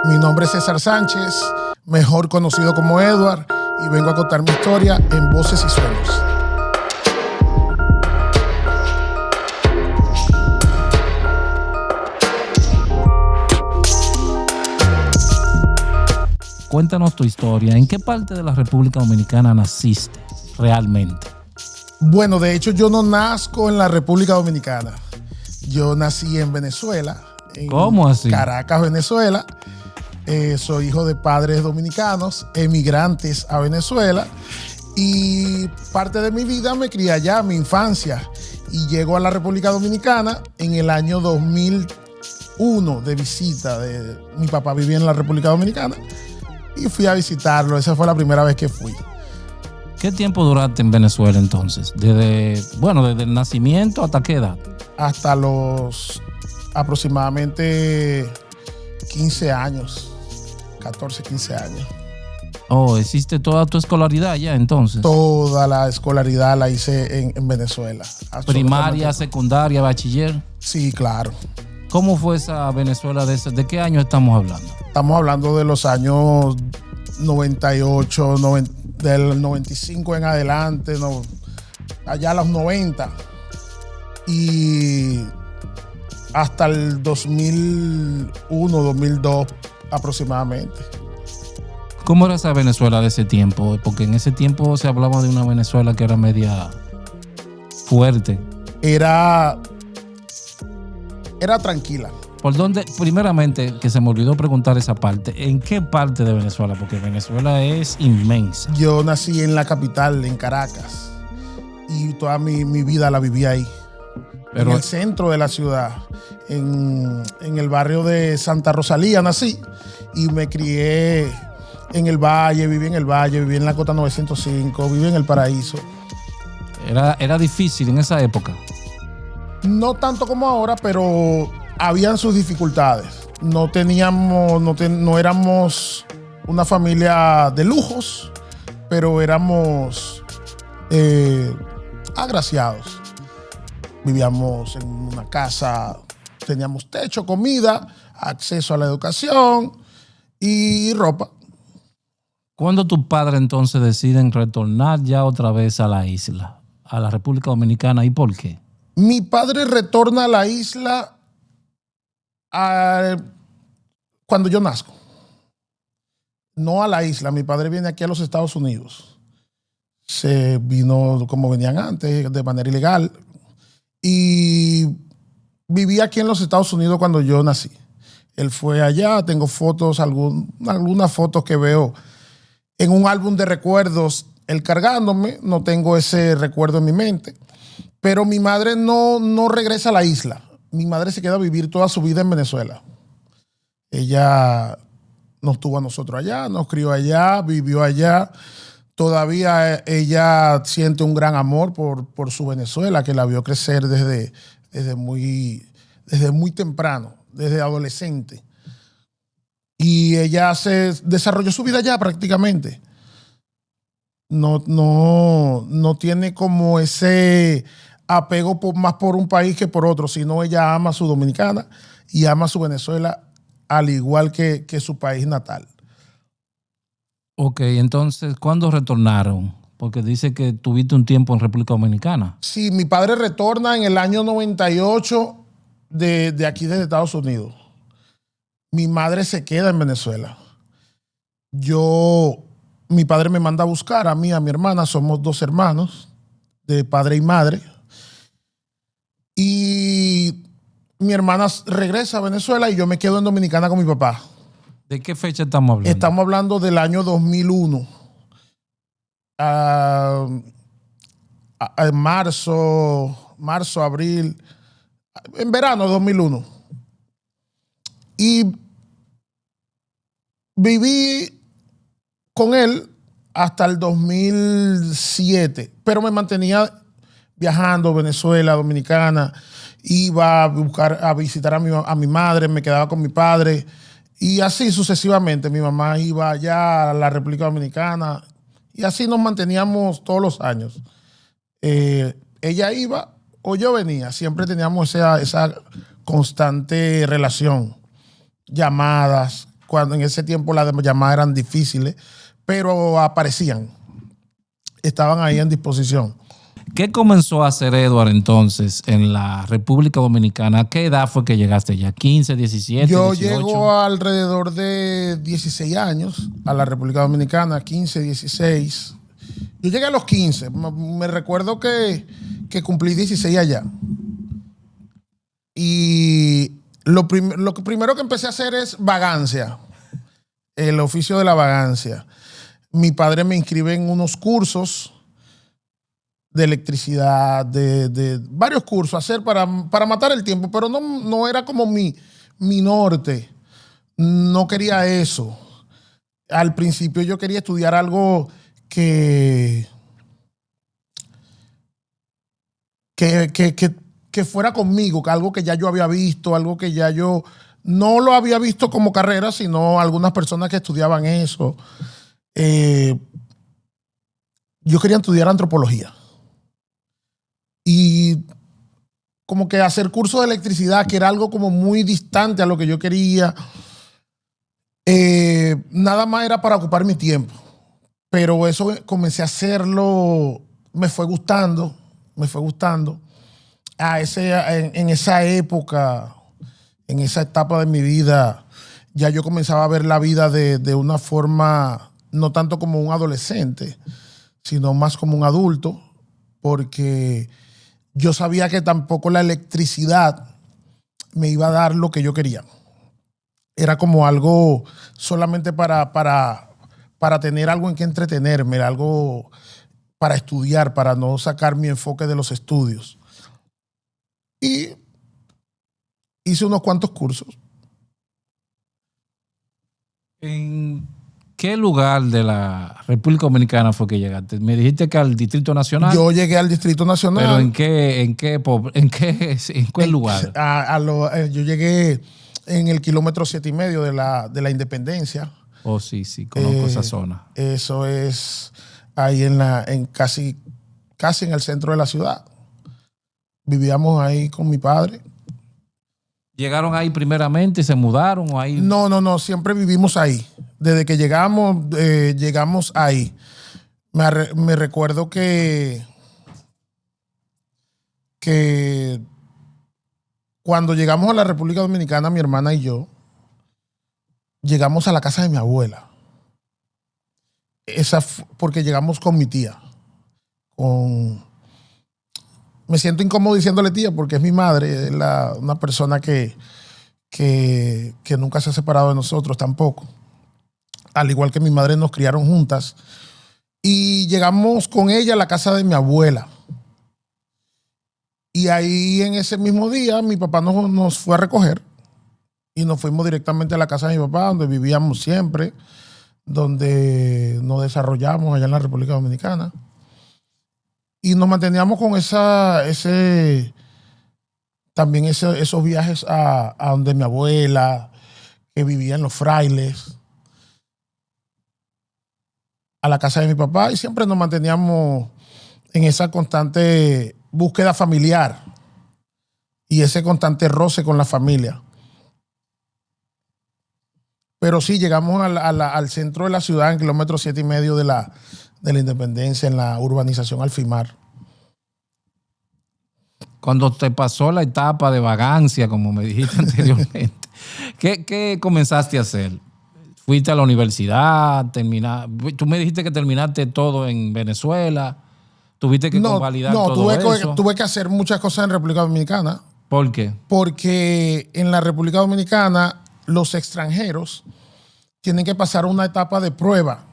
Mi nombre es César Sánchez, mejor conocido como Edward, y vengo a contar mi historia en Voces y Sueños. Cuéntanos tu historia. ¿En qué parte de la República Dominicana naciste realmente? Bueno, de hecho yo no nazco en la República Dominicana. Yo nací en Venezuela. ¿Cómo así? Caracas, Venezuela. Soy hijo de padres dominicanos, emigrantes a Venezuela. Y parte de mi vida me crié allá, mi infancia. Y llego a la República Dominicana en el año 2001 de visita. Mi papá vivía en la República Dominicana y fui a visitarlo. Esa fue la primera vez que fui. ¿Qué tiempo duraste en Venezuela entonces? Desde el nacimiento ¿hasta qué edad? Hasta los aproximadamente 15 años, 14, 15 años. Oh, ¿hiciste toda tu escolaridad ya entonces? Toda la escolaridad la hice en Venezuela. Primaria, secundaria, bachiller. Sí, claro. ¿Cómo fue esa Venezuela? ¿De qué año estamos hablando? Estamos hablando de los años 98, del 95 en adelante, allá a los 90. Y hasta el 2001, 2002 aproximadamente. ¿Cómo era esa Venezuela de ese tiempo? Porque en ese tiempo se hablaba de una Venezuela que era media fuerte. Era tranquila. ¿Por dónde? Primeramente, que se me olvidó preguntar esa parte. ¿En qué parte de Venezuela? Porque Venezuela es inmensa. Yo nací en la capital, en Caracas. Y toda mi vida la viví ahí. Pero en el centro de la ciudad. En el barrio de Santa Rosalía nací. Y me crié en el Valle, viví en la Cota 905, viví en el Paraíso. Era difícil en esa época. No tanto como ahora, pero habían sus dificultades. No éramos una familia de lujos, pero éramos agraciados. Vivíamos en una casa, teníamos techo, comida, acceso a la educación y ropa. ¿Cuándo tus padres entonces deciden retornar ya otra vez a la isla, a la República Dominicana? ¿Y por qué? Mi padre retorna a la isla cuando yo nazco. No a la isla. Mi padre viene aquí a los Estados Unidos. Se vino como venían antes, de manera ilegal. Y vivía aquí en los Estados Unidos cuando yo nací. Él fue allá. Tengo fotos, algunas fotos que veo en un álbum de recuerdos, él cargándome. No tengo ese recuerdo en mi mente. Pero mi madre no regresa a la isla. Mi madre se queda a vivir toda su vida en Venezuela. Ella nos tuvo a nosotros allá, nos crió allá, vivió allá. Todavía ella siente un gran amor por su Venezuela, que la vio crecer desde muy temprano, desde adolescente. Y ella desarrolló su vida allá prácticamente. No tiene como ese apego más por un país que por otro, sino ella ama a su Dominicana y ama a su Venezuela al igual que su país natal. Ok, entonces, ¿cuándo retornaron? Porque dice que tuviste un tiempo en República Dominicana. Sí, mi padre retorna en el año 98 de aquí desde Estados Unidos. Mi madre se queda en Venezuela. Mi padre me manda a buscar a mí, a mi hermana. Somos dos hermanos, de padre y madre. Y mi hermana regresa a Venezuela y yo me quedo en Dominicana con mi papá. ¿De qué fecha estamos hablando? Estamos hablando del año 2001. Marzo, abril. En verano de 2001. Y viví con él hasta el 2007, pero me mantenía viajando a Venezuela, Dominicana, iba a visitar a mi madre, me quedaba con mi padre y así sucesivamente. Mi mamá iba allá a la República Dominicana y así nos manteníamos todos los años. Ella iba o yo venía, siempre teníamos esa constante relación, llamadas, cuando en ese tiempo las llamadas eran difíciles, pero aparecían, estaban ahí en disposición. ¿Qué comenzó a hacer Edward entonces en la República Dominicana? ¿A qué edad fue que llegaste ya? ¿15, 17, Yo 18? llego alrededor de 16 años a la República Dominicana, 15, 16. Yo llegué a los 15. Me recuerdo que cumplí 16 allá. Y lo primero que empecé a hacer es vagancia, el oficio de la vagancia. Mi padre me inscribe en unos cursos de electricidad, de varios cursos a hacer para matar el tiempo, pero no era como mi norte. No quería eso. Al principio yo quería estudiar algo que fuera conmigo, algo que ya yo había visto, algo que ya yo no lo había visto como carrera, sino algunas personas que estudiaban eso. Yo quería estudiar antropología. Y como que hacer cursos de electricidad, que era algo como muy distante a lo que yo quería, nada más era para ocupar mi tiempo. Pero eso comencé a hacerlo, me fue gustando. En esa época, en esa etapa de mi vida, ya yo comenzaba a ver la vida de una forma, no tanto como un adolescente, sino más como un adulto, porque yo sabía que tampoco la electricidad me iba a dar lo que yo quería. Era como algo solamente para tener algo en que entretenerme, algo para estudiar, para no sacar mi enfoque de los estudios. Y hice unos cuantos cursos. ¿En qué lugar de la República Dominicana fue que llegaste? Me dijiste que al Distrito Nacional. Yo llegué al Distrito Nacional. ¿Pero en qué lugar? Yo llegué en el kilómetro 7,5 de la Independencia. Oh, sí, conozco esa zona. Eso es ahí casi en el centro de la ciudad. Vivíamos ahí con mi padre. ¿Llegaron ahí primeramente y se mudaron o ahí? No, siempre vivimos ahí. Desde que llegamos ahí. Me recuerdo que cuando llegamos a la República Dominicana, mi hermana y yo, llegamos a la casa de mi abuela. Porque llegamos con mi tía. Me siento incómodo diciéndole tía porque es mi madre, es una persona que nunca se ha separado de nosotros tampoco. Al igual que mi madre, nos criaron juntas. Y llegamos con ella a la casa de mi abuela. Y ahí en ese mismo día mi papá nos fue a recoger y nos fuimos directamente a la casa de mi papá, donde vivíamos siempre, donde nos desarrollamos allá en la República Dominicana. Y nos manteníamos con también esos viajes a donde mi abuela, que vivía en Los Frailes, a la casa de mi papá, y siempre nos manteníamos en esa constante búsqueda familiar y ese constante roce con la familia. Pero sí, llegamos al centro de la ciudad, en kilómetro 7,5 de la Independencia, en la urbanización Alfimar. Cuando te pasó la etapa de vagancia, como me dijiste anteriormente, ¿qué comenzaste a hacer? ¿Fuiste a la universidad? Tú me dijiste que terminaste todo en Venezuela. ¿Tuviste que convalidar todo eso? Tuve que hacer muchas cosas en República Dominicana. ¿Por qué? Porque en la República Dominicana los extranjeros tienen que pasar una etapa de prueba.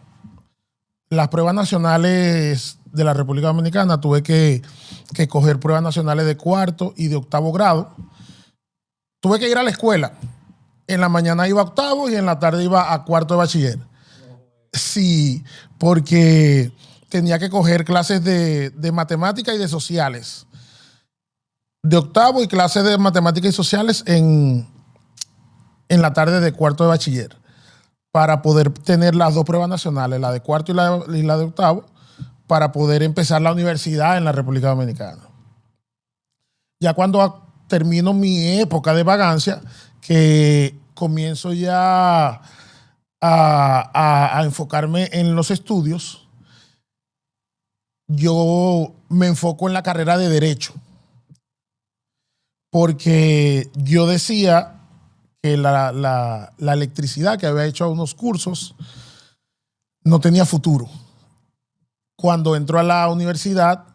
Las pruebas nacionales de la República Dominicana, tuve que coger pruebas nacionales de 4º y de 8º grado. Tuve que ir a la escuela. En la mañana iba a 8º y en la tarde iba a 4º de bachiller. Sí, porque tenía que coger clases de matemática y de sociales. De 8º y clases de matemática y sociales en la tarde de 4º de bachiller, para poder tener las dos pruebas nacionales, la de 4º y la de 8º, para poder empezar la universidad en la República Dominicana. Ya cuando termino mi época de vagancia, que comienzo ya a enfocarme en los estudios, yo me enfoco en la carrera de Derecho. Porque yo decía que la electricidad, que había hecho unos cursos, no tenía futuro. Cuando entró a la universidad,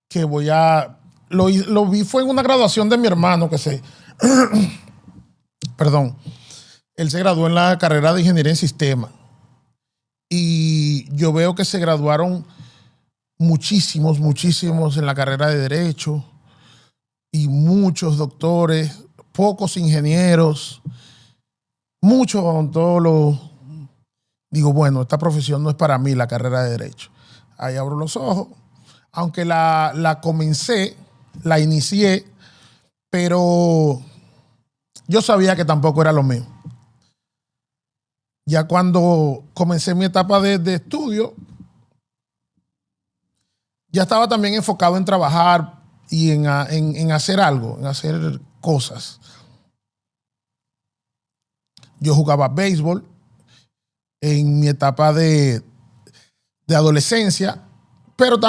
que lo vi fue en una graduación de mi hermano perdón, él se graduó en la carrera de Ingeniería en Sistemas. Y yo veo que se graduaron muchísimos en la carrera de Derecho y muchos doctores, pocos ingenieros, muchos odontólogos. Digo, bueno, esta profesión no es para mí, la carrera de Derecho. Ahí abro los ojos. Aunque la comencé, la inicié, pero yo sabía que tampoco era lo mío. Ya cuando comencé mi etapa de estudio, ya estaba también enfocado en trabajar y en hacer algo, en hacer cosas. Yo jugaba béisbol en mi etapa de adolescencia, pero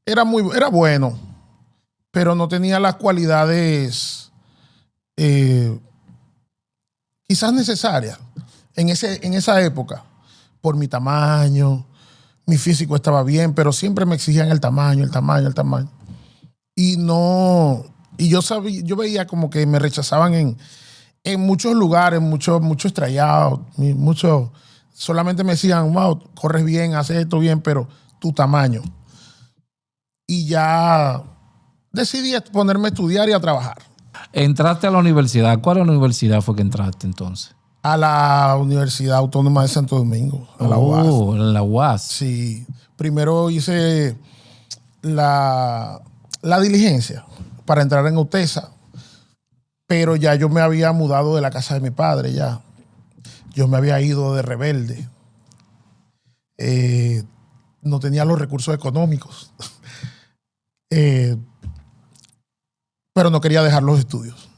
era bueno, pero no tenía las cualidades quizás necesarias en esa época, por mi tamaño. Mi físico estaba bien, pero siempre me exigían el tamaño. Y yo veía como que me rechazaban en muchos lugares, mucho estrellado, solamente me decían, wow, corres bien, haces esto bien, pero tu tamaño. Y ya decidí ponerme a estudiar y a trabajar. Entraste a la universidad. ¿Cuál universidad fue que entraste entonces? A la Universidad Autónoma de Santo Domingo, a la UAS. La UAS. Sí. Primero hice la diligencia para entrar en UTESA, pero ya yo me había mudado de la casa de mi padre, ya. Yo me había ido de rebelde. No tenía los recursos económicos. Pero no quería dejar los estudios.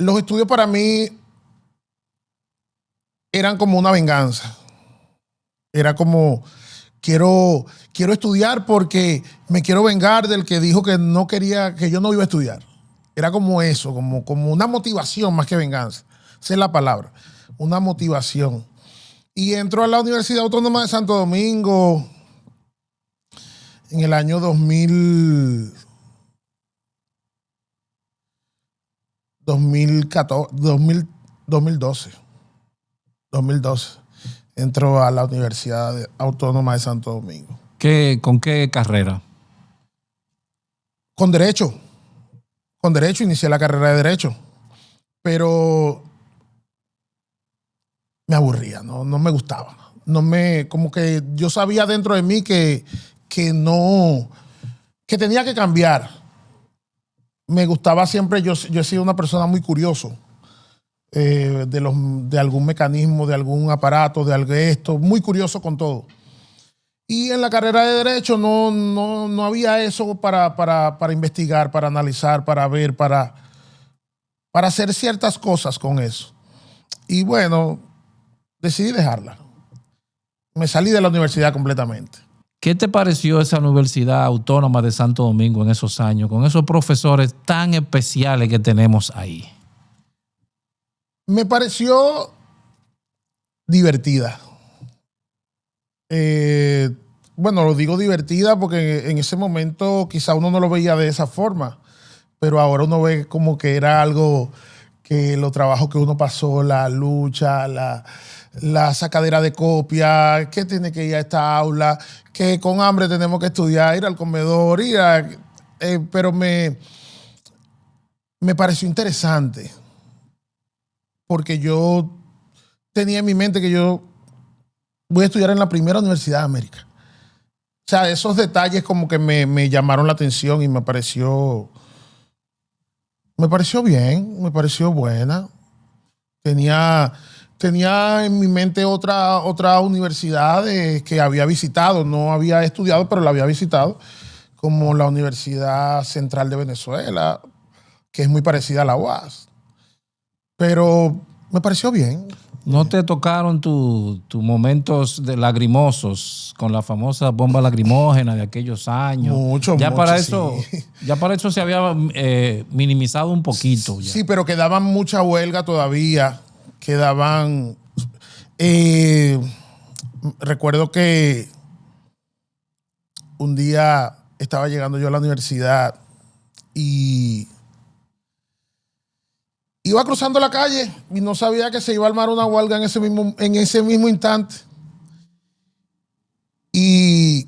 Los estudios para mí eran como una venganza. Era como, quiero estudiar porque me quiero vengar del que dijo que no quería, que yo no iba a estudiar. Era como eso, como una motivación más que venganza. Esa es la palabra, una motivación. Y entró a la Universidad Autónoma de Santo Domingo en el año 2012. Entró a la Universidad Autónoma de Santo Domingo. ¿Con qué carrera? Con Derecho. Con Derecho, inicié la carrera de Derecho. Pero me aburría, no me gustaba. Como que yo sabía dentro de mí que tenía que cambiar. Me gustaba siempre, yo he sido una persona muy curioso. De algún mecanismo, de algún aparato, de algo esto, muy curioso con todo. Y en la carrera de Derecho no había eso para investigar, para analizar, para ver, para hacer ciertas cosas con eso. Y bueno, decidí dejarla. Me salí de la universidad completamente. ¿Qué te pareció esa Universidad Autónoma de Santo Domingo en esos años, con esos profesores tan especiales que tenemos ahí? Me pareció divertida. Bueno, lo digo divertida porque en ese momento quizá uno no lo veía de esa forma, pero ahora uno ve como que era algo que los trabajos que uno pasó, la lucha, la sacadera de copia, que tiene que ir a esta aula, que con hambre tenemos que estudiar, ir al comedor, pero me pareció interesante. Porque yo tenía en mi mente que yo voy a estudiar en la primera universidad de América. O sea, esos detalles como que me llamaron la atención y me pareció bien, me pareció buena. Tenía en mi mente otra universidad que había visitado, no había estudiado, pero la había visitado, como la Universidad Central de Venezuela, que es muy parecida a la UAS. Pero Me pareció bien. ¿No te tocaron tus momentos de lagrimosos con la famosa bomba lacrimógena de aquellos años? Mucho, Ya mucho, para eso, sí. ya para eso se había minimizado un poquito ya. Sí, pero quedaban mucha huelga todavía. Quedaban. eh, Recuerdo que un día estaba llegando yo a la universidad y iba cruzando la calle y no sabía que se iba a armar una huelga en ese mismo instante. Y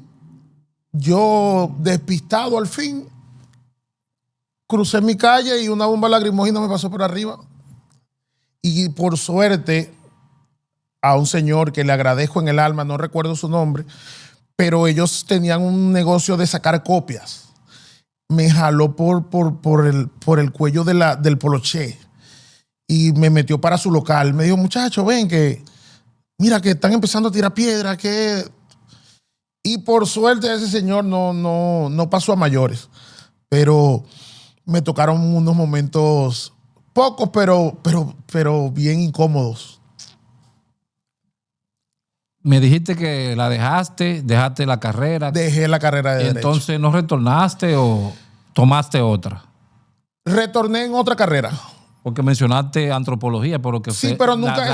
yo, despistado al fin, crucé mi calle y una bomba lacrimógena me pasó por arriba. Y por suerte, a un señor que le agradezco en el alma, no recuerdo su nombre, pero ellos tenían un negocio de sacar copias. Me jaló por el cuello del poloché y me metió para su local. Me dijo, muchacho, ven que, mira que están empezando a tirar piedra, que... Y por suerte ese señor no pasó a mayores. Pero me tocaron unos momentos pocos, pero bien incómodos. Me dijiste que la dejaste la carrera. Dejé la carrera de Derecho. Entonces, ¿no retornaste o tomaste otra? Retorné en otra carrera. Porque mencionaste antropología, por lo que Sí, pero nunca,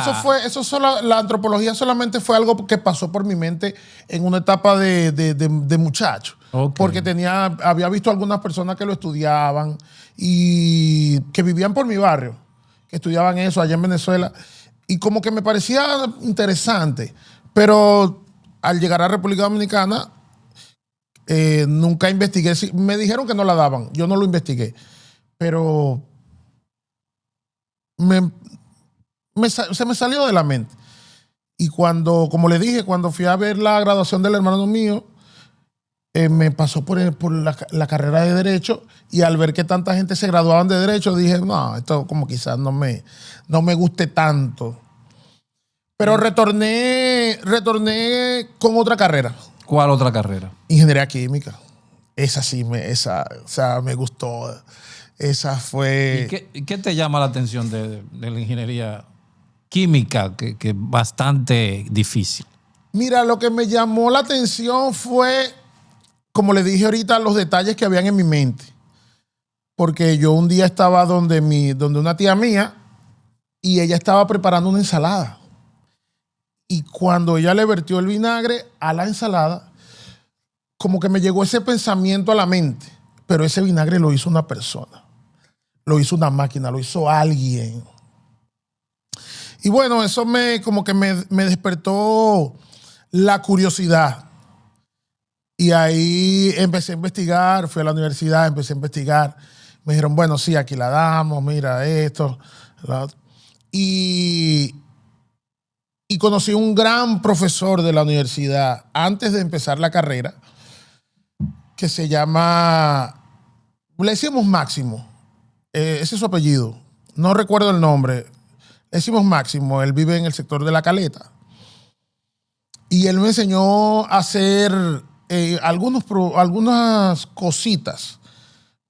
la antropología solamente fue algo que pasó por mi mente en una etapa de muchacho. Okay. Porque había visto algunas personas que lo estudiaban y que vivían por mi barrio, que estudiaban eso allá en Venezuela. Y como que me parecía interesante. Pero al llegar a República Dominicana, nunca investigué. Me dijeron que no la daban, yo no lo investigué. Pero se me salió de la mente. Y cuando, como le dije, cuando fui a ver la graduación del hermano mío, me pasó por la carrera de Derecho y al ver que tanta gente se graduaban de Derecho, dije, no, esto como quizás no me guste tanto. Pero retorné con otra carrera. ¿Cuál otra carrera? Ingeniería química. Esa sí, o sea, me gustó. Esa fue... ¿Y qué te llama la atención de la ingeniería química, que es bastante difícil? Mira, lo que me llamó la atención fue, como le dije ahorita, los detalles que habían en mi mente. Porque yo un día estaba donde una tía mía y ella estaba preparando una ensalada. Y cuando ella le vertió el vinagre a la ensalada, como que me llegó ese pensamiento a la mente. Pero ese vinagre lo hizo una persona. Lo hizo una máquina, lo hizo alguien. Y bueno, eso como que me despertó la curiosidad. Y ahí empecé a investigar, fui a la universidad, empecé a investigar. Me dijeron, bueno, sí, aquí la damos, mira esto. Y conocí un gran profesor de la universidad antes de empezar la carrera, que se llama, le decimos Máximo. Ese es su apellido. No recuerdo el nombre. Le decimos Máximo. Él vive en el sector de La Caleta. Y él me enseñó a hacer algunas cositas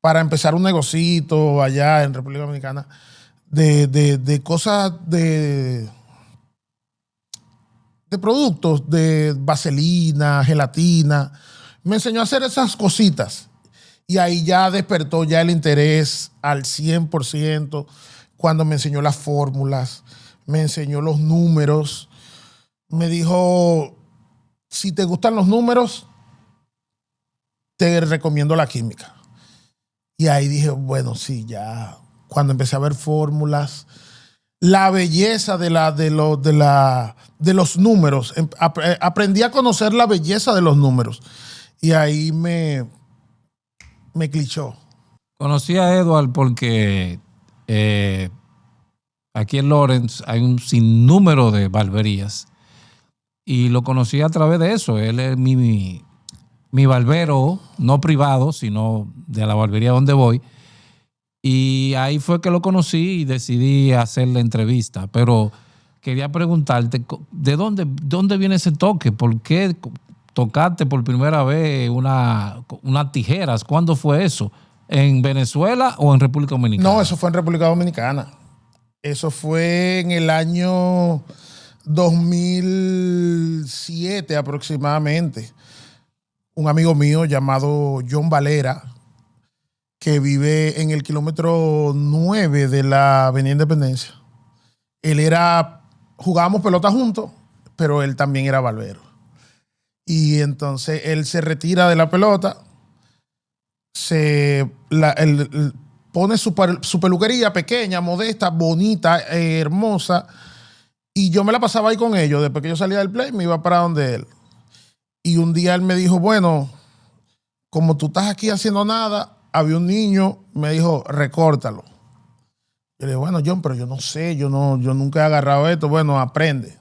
para empezar un negocito allá en República Dominicana de cosas de productos, de vaselina, gelatina. Me enseñó a hacer esas cositas. Y ahí ya despertó ya el interés al 100% cuando me enseñó las fórmulas, me enseñó los números. Me dijo, si te gustan los números, te recomiendo la química. Y ahí dije, bueno, sí, ya. Cuando empecé a ver fórmulas, la belleza de los números. Aprendí a conocer la belleza de los números. Y ahí me clichó. Conocí a Edward porque aquí en Lawrence hay un sinnúmero de barberías y lo conocí a través de eso. Él es mi barbero, no privado, sino de la barbería donde voy. Y ahí fue que lo conocí y decidí hacer la entrevista. Pero quería preguntarte, ¿de dónde viene ese toque? ¿Por qué tocaste por primera vez unas tijeras? ¿Cuándo fue eso? ¿En Venezuela o en República Dominicana? No, eso fue en República Dominicana. Eso fue en el año 2007 aproximadamente. Un amigo mío llamado John Valera, que vive en el kilómetro 9 de la Avenida Independencia. Jugábamos pelota juntos, pero él también era barbero. Y entonces él se retira de la pelota, pone su peluquería pequeña, modesta, bonita, hermosa. Y yo me la pasaba ahí con ellos. Después que yo salía del play, me iba para donde él. Y un día él me dijo, bueno, como tú estás aquí haciendo nada, había un niño, me dijo, recórtalo. Yo le dije, bueno, John, pero yo no sé, yo nunca he agarrado esto. Bueno, aprende.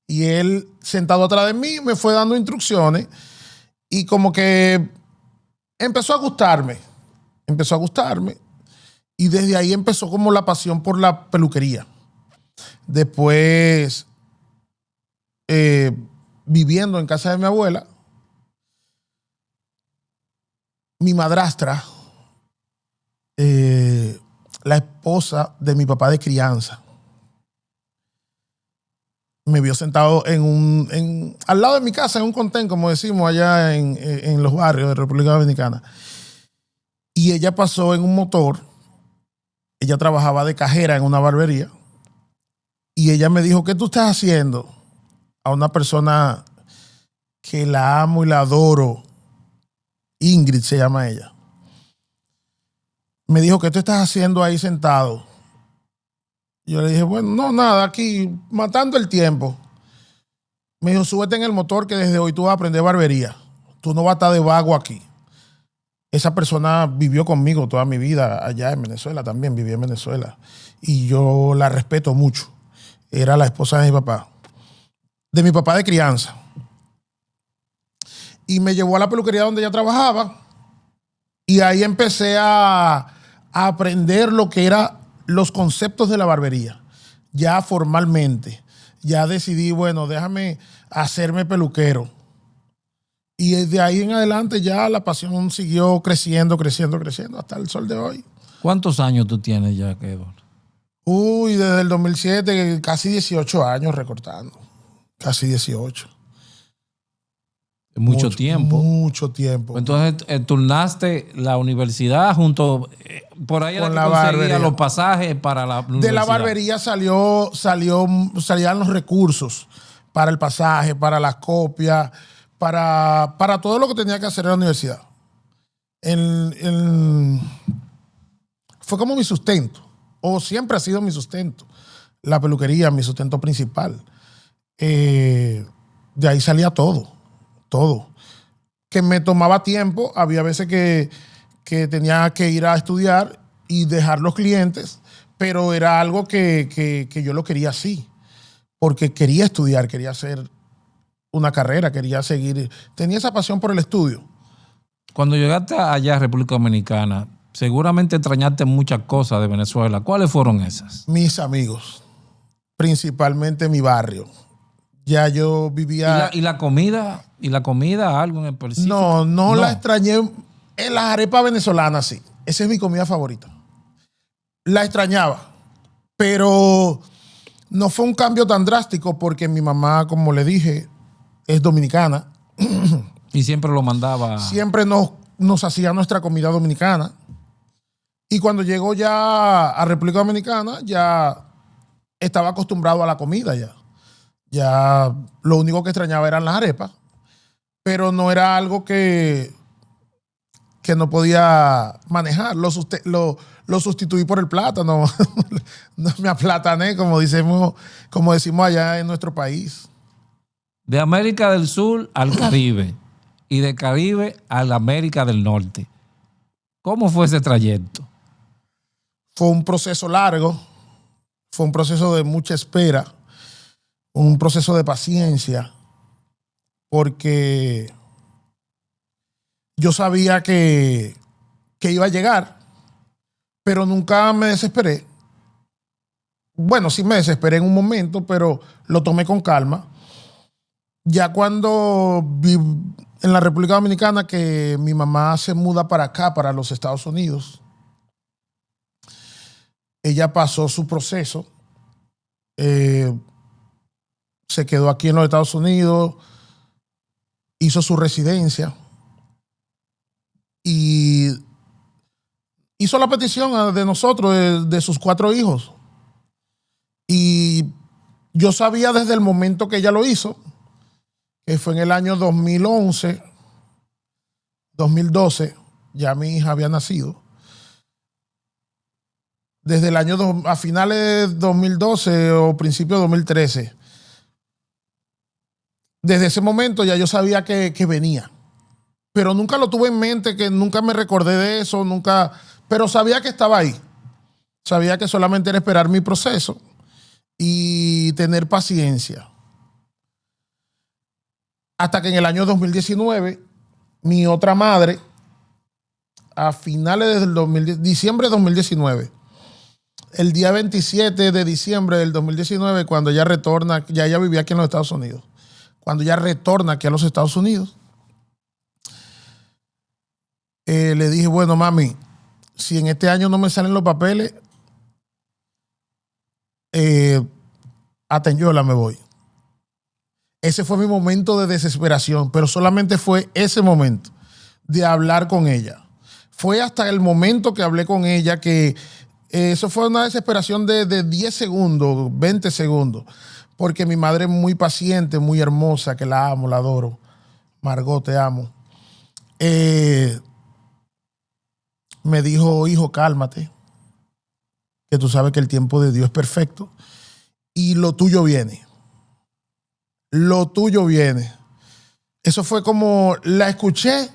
Y él, sentado atrás de mí, me fue dando instrucciones y como que empezó a gustarme. Y desde ahí empezó como la pasión por la peluquería. Después, viviendo en casa de mi abuela, mi madrastra, la esposa de mi papá de crianza, me vio sentado al lado de mi casa, en un contén, como decimos allá en los barrios de República Dominicana. Y ella pasó en un motor. Ella trabajaba de cajera en una barbería. Y ella me dijo, ¿qué tú estás haciendo? A una persona que la amo y la adoro. Ingrid se llama ella. Me dijo, ¿qué tú estás haciendo ahí sentado? Yo le dije, bueno, no, nada, aquí matando el tiempo. Me dijo, súbete en el motor que desde hoy tú vas a aprender barbería. Tú no vas a estar de vago aquí. Esa persona vivió conmigo toda mi vida allá en Venezuela también, viví en Venezuela. Y yo la respeto mucho. Era la esposa de mi papá de crianza. Y me llevó a la peluquería donde ella trabajaba. Y ahí empecé a aprender lo que eran los conceptos de la barbería. Ya formalmente. Ya decidí, bueno, déjame hacerme peluquero. Y desde ahí en adelante ya la pasión siguió creciendo hasta el sol de hoy. ¿Cuántos años tú tienes ya, Edward? Uy, desde el 2007, casi 18 años recortando. Casi 18. Mucho tiempo. Mucho tiempo. Entonces, turnaste la universidad junto, por ahí era Con que la conseguía barbería. los pasajes para la universidad. De la barbería salían los recursos para el pasaje, para las copias, para todo lo que tenía que hacer en la universidad. Fue como mi sustento, o siempre ha sido mi sustento. La peluquería, mi sustento principal. De ahí salía todo. Que me tomaba tiempo, había veces que tenía que ir a estudiar y dejar los clientes, pero era algo que yo lo quería así, porque quería estudiar, quería hacer una carrera, quería seguir, tenía esa pasión por el estudio. Cuando llegaste allá a República Dominicana, seguramente extrañaste muchas cosas de Venezuela. ¿Cuáles fueron esas? Mis amigos, principalmente mi barrio. Ya yo vivía... ¿Y la comida? ¿Y la comida? ¿Algo en específico? No la extrañé. En las arepas venezolanas, sí. Esa es mi comida favorita. La extrañaba. Pero no fue un cambio tan drástico porque mi mamá, como le dije, es dominicana. Y siempre lo mandaba. Siempre nos hacía nuestra comida dominicana. Y cuando llegó ya a República Dominicana, ya estaba acostumbrado a la comida ya. Ya lo único que extrañaba eran las arepas, pero no era algo que no podía manejar. Lo sustituí por el plátano. No me aplatané, como decimos allá en nuestro país. De América del Sur al Caribe y de Caribe a la América del Norte. ¿Cómo fue ese trayecto? Fue un proceso largo, fue un proceso de mucha espera, un proceso de paciencia, porque yo sabía que iba a llegar, pero nunca me desesperé. Bueno, sí me desesperé en un momento, pero lo tomé con calma. Ya cuando vi en la República Dominicana que mi mamá se muda para acá, para los Estados Unidos, Ella pasó su proceso, se quedó aquí en los Estados Unidos, hizo su residencia y hizo la petición de nosotros, de sus 4 hijos. Y yo sabía desde el momento que ella lo hizo, que fue en el año 2011, 2012, ya mi hija había nacido. Desde el año a finales de 2012 o principios de 2013. Desde ese momento ya yo sabía que venía. Pero nunca lo tuve en mente, que nunca me recordé de eso, nunca. Pero sabía que estaba ahí. Sabía que solamente era esperar mi proceso y tener paciencia. Hasta que en el año 2019, mi otra madre, a finales del diciembre de 2019, el día 27 de diciembre del 2019, cuando ella retorna, ya ella vivía aquí en los Estados Unidos, cuando ella retorna aquí a los Estados Unidos, le dije, bueno, mami, si en este año no me salen los papeles, a Teñola me voy. Ese fue mi momento de desesperación, pero solamente fue ese momento de hablar con ella. Fue hasta el momento que hablé con ella que eso fue una desesperación de 10 segundos, 20 segundos, porque mi madre es muy paciente, muy hermosa, que la amo, la adoro. Margot, te amo. Me dijo, hijo, cálmate, que tú sabes que el tiempo de Dios es perfecto y lo tuyo viene. Lo tuyo viene. Eso fue como la escuché,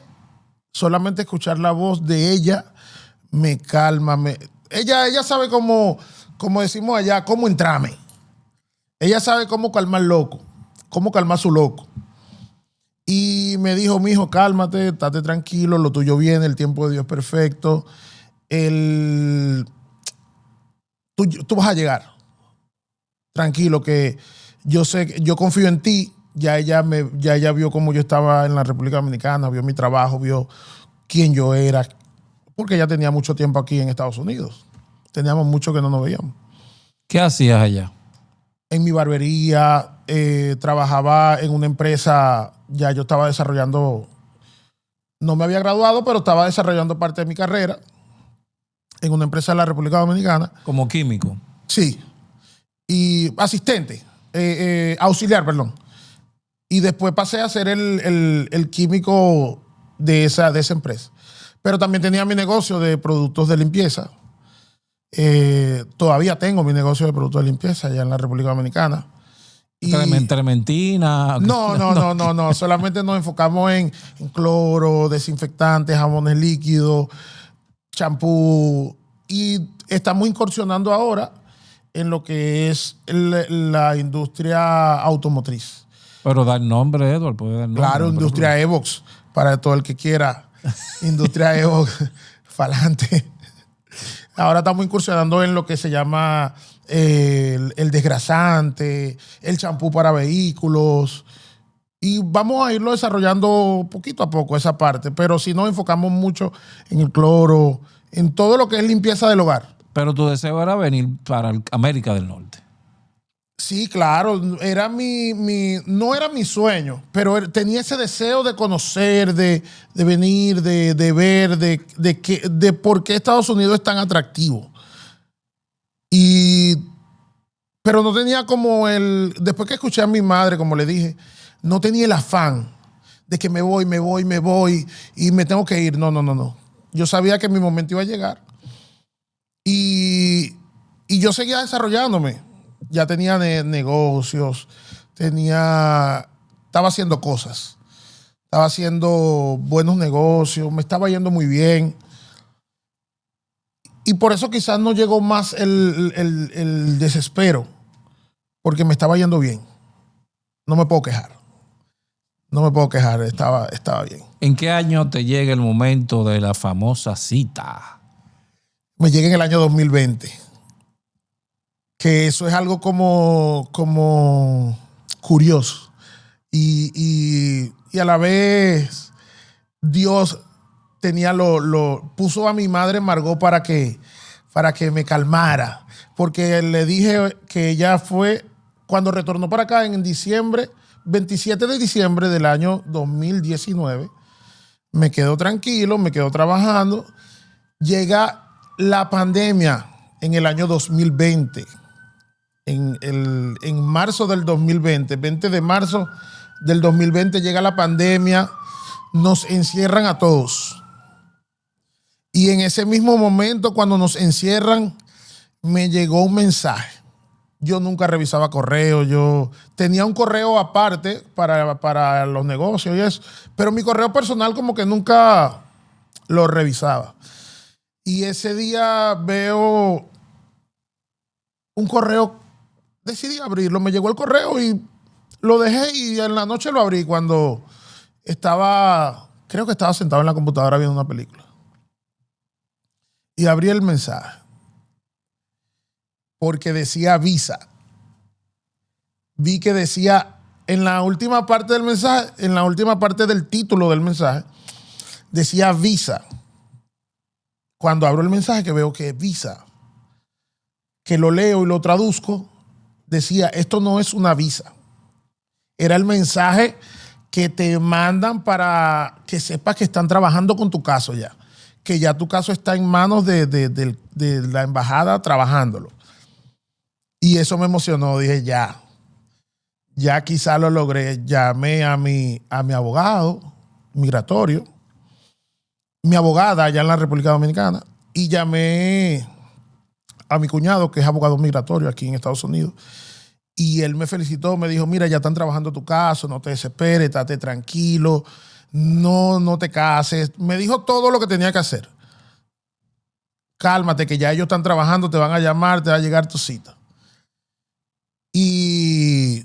solamente escuchar la voz de ella me calma. Ella sabe cómo, como decimos allá, cómo entrarme. Ella sabe cómo calmar loco, cómo calmar su loco. Y me dijo, mijo, cálmate, estate tranquilo, lo tuyo viene, el tiempo de Dios es perfecto. Tú vas a llegar. Tranquilo, que yo sé, yo confío en ti. Ya ella vio cómo yo estaba en la República Dominicana, vio mi trabajo, vio quién yo era, porque ella tenía mucho tiempo aquí en Estados Unidos. Teníamos mucho que no nos veíamos. ¿Qué hacías allá? En mi barbería, trabajaba en una empresa, ya yo estaba desarrollando, no me había graduado, pero estaba desarrollando parte de mi carrera en una empresa de la República Dominicana. Como químico. Sí. Y asistente, auxiliar, perdón. Y después pasé a ser el químico de esa empresa. Pero también tenía mi negocio de productos de limpieza. Todavía tengo mi negocio de productos de limpieza allá en la República Dominicana. Y Trementina. No. Solamente nos enfocamos en cloro, desinfectantes, jabones líquidos, champú. Y estamos incursionando ahora en lo que es la industria automotriz. Pero dar nombre, Edward, puede dar nombre. Claro, industria Evox, para todo el que quiera. Industria Evox, falante. Ahora estamos incursionando en lo que se llama el desgrasante, el champú para vehículos. Y vamos a irlo desarrollando poquito a poco esa parte. Pero si nos enfocamos mucho en el cloro, en todo lo que es limpieza del hogar. Pero tu deseo era venir para América del Norte. Sí, claro, era no era mi sueño, pero tenía ese deseo de conocer, de venir, de ver, de por qué Estados Unidos es tan atractivo. Pero no tenía como después que escuché a mi madre, como le dije, no tenía el afán de que me voy y me tengo que ir. No. Yo sabía que mi momento iba a llegar. Y yo seguía desarrollándome. Ya tenía negocios, estaba haciendo cosas, estaba haciendo buenos negocios, me estaba yendo muy bien. Y por eso quizás no llegó más el desespero, porque me estaba yendo bien. No me puedo quejar. Estaba bien. ¿En qué año te llega el momento de la famosa cita? Me llega en el año 2020. Que eso es algo como curioso. Y a la vez Dios tenía puso a mi madre Margot para que para que me calmara, porque le dije que ella fue, cuando retornó para acá en diciembre, 27 de diciembre del año 2019, me quedo tranquilo, me quedo trabajando. Llega la pandemia en el año 2020, en marzo del 2020, 20 de marzo del 2020 llega la pandemia, nos encierran a todos. Y en ese mismo momento, cuando nos encierran, me llegó un mensaje. Yo nunca revisaba correo, yo tenía un correo aparte para los negocios y eso, pero mi correo personal como que nunca lo revisaba. Y ese día veo un correo, decidí abrirlo, me llegó el correo y lo dejé y en la noche lo abrí cuando creo que estaba sentado en la computadora viendo una película. Y abrí el mensaje porque decía Visa. Vi que decía en la última parte del mensaje, en la última parte del título del mensaje, decía Visa. Cuando abro el mensaje que veo que es Visa, que lo leo y lo traduzco, decía, esto no es una visa. Era el mensaje que te mandan para que sepas que están trabajando con tu caso ya. Que ya tu caso está en manos de la embajada trabajándolo. Y eso me emocionó. Dije, ya quizá lo logré. Llamé a mi abogado migratorio, mi abogada allá en la República Dominicana, y llamé a mi cuñado, que es abogado migratorio aquí en Estados Unidos. Y él me felicitó, me dijo, mira, ya están trabajando tu caso, no te desesperes, estate tranquilo, no te cases. Me dijo todo lo que tenía que hacer. Cálmate, que ya ellos están trabajando, te van a llamar, te va a llegar tu cita. Y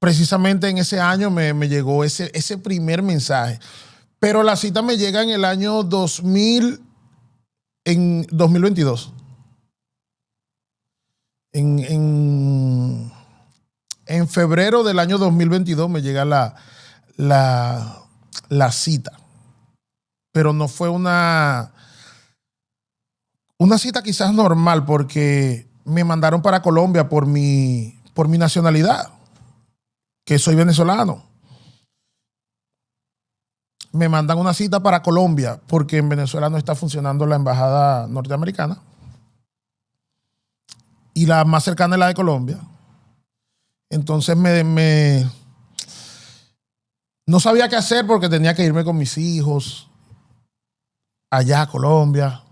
precisamente en ese año me llegó ese primer mensaje. Pero la cita me llega en el año en 2022. En febrero del año 2022 me llega la cita. Pero no fue una cita quizás normal, porque me mandaron para Colombia por mi nacionalidad, que soy venezolano. Me mandan una cita para Colombia porque en Venezuela no está funcionando la embajada norteamericana. Y la más cercana es la de Colombia. Entonces no sabía qué hacer porque tenía que irme con mis hijos allá a Colombia.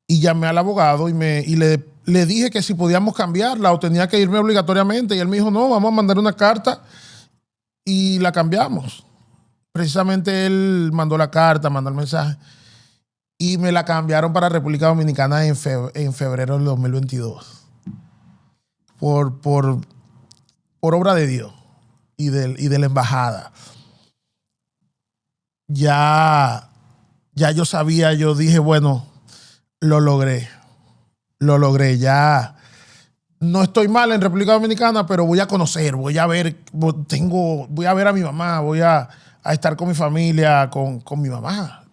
Y llamé al abogado y le dije que si podíamos cambiarla o tenía que irme obligatoriamente. Y él me dijo, no, vamos a mandar una carta y la cambiamos. Precisamente él mandó la carta, mandó el mensaje y me la cambiaron para República Dominicana en febrero del 2022. Por obra de Dios y de la embajada. Ya yo sabía, yo dije, bueno, lo logré. Ya no estoy mal en República Dominicana, pero voy a conocer, voy a ver a mi mamá, voy a estar con mi familia, con mi mamá,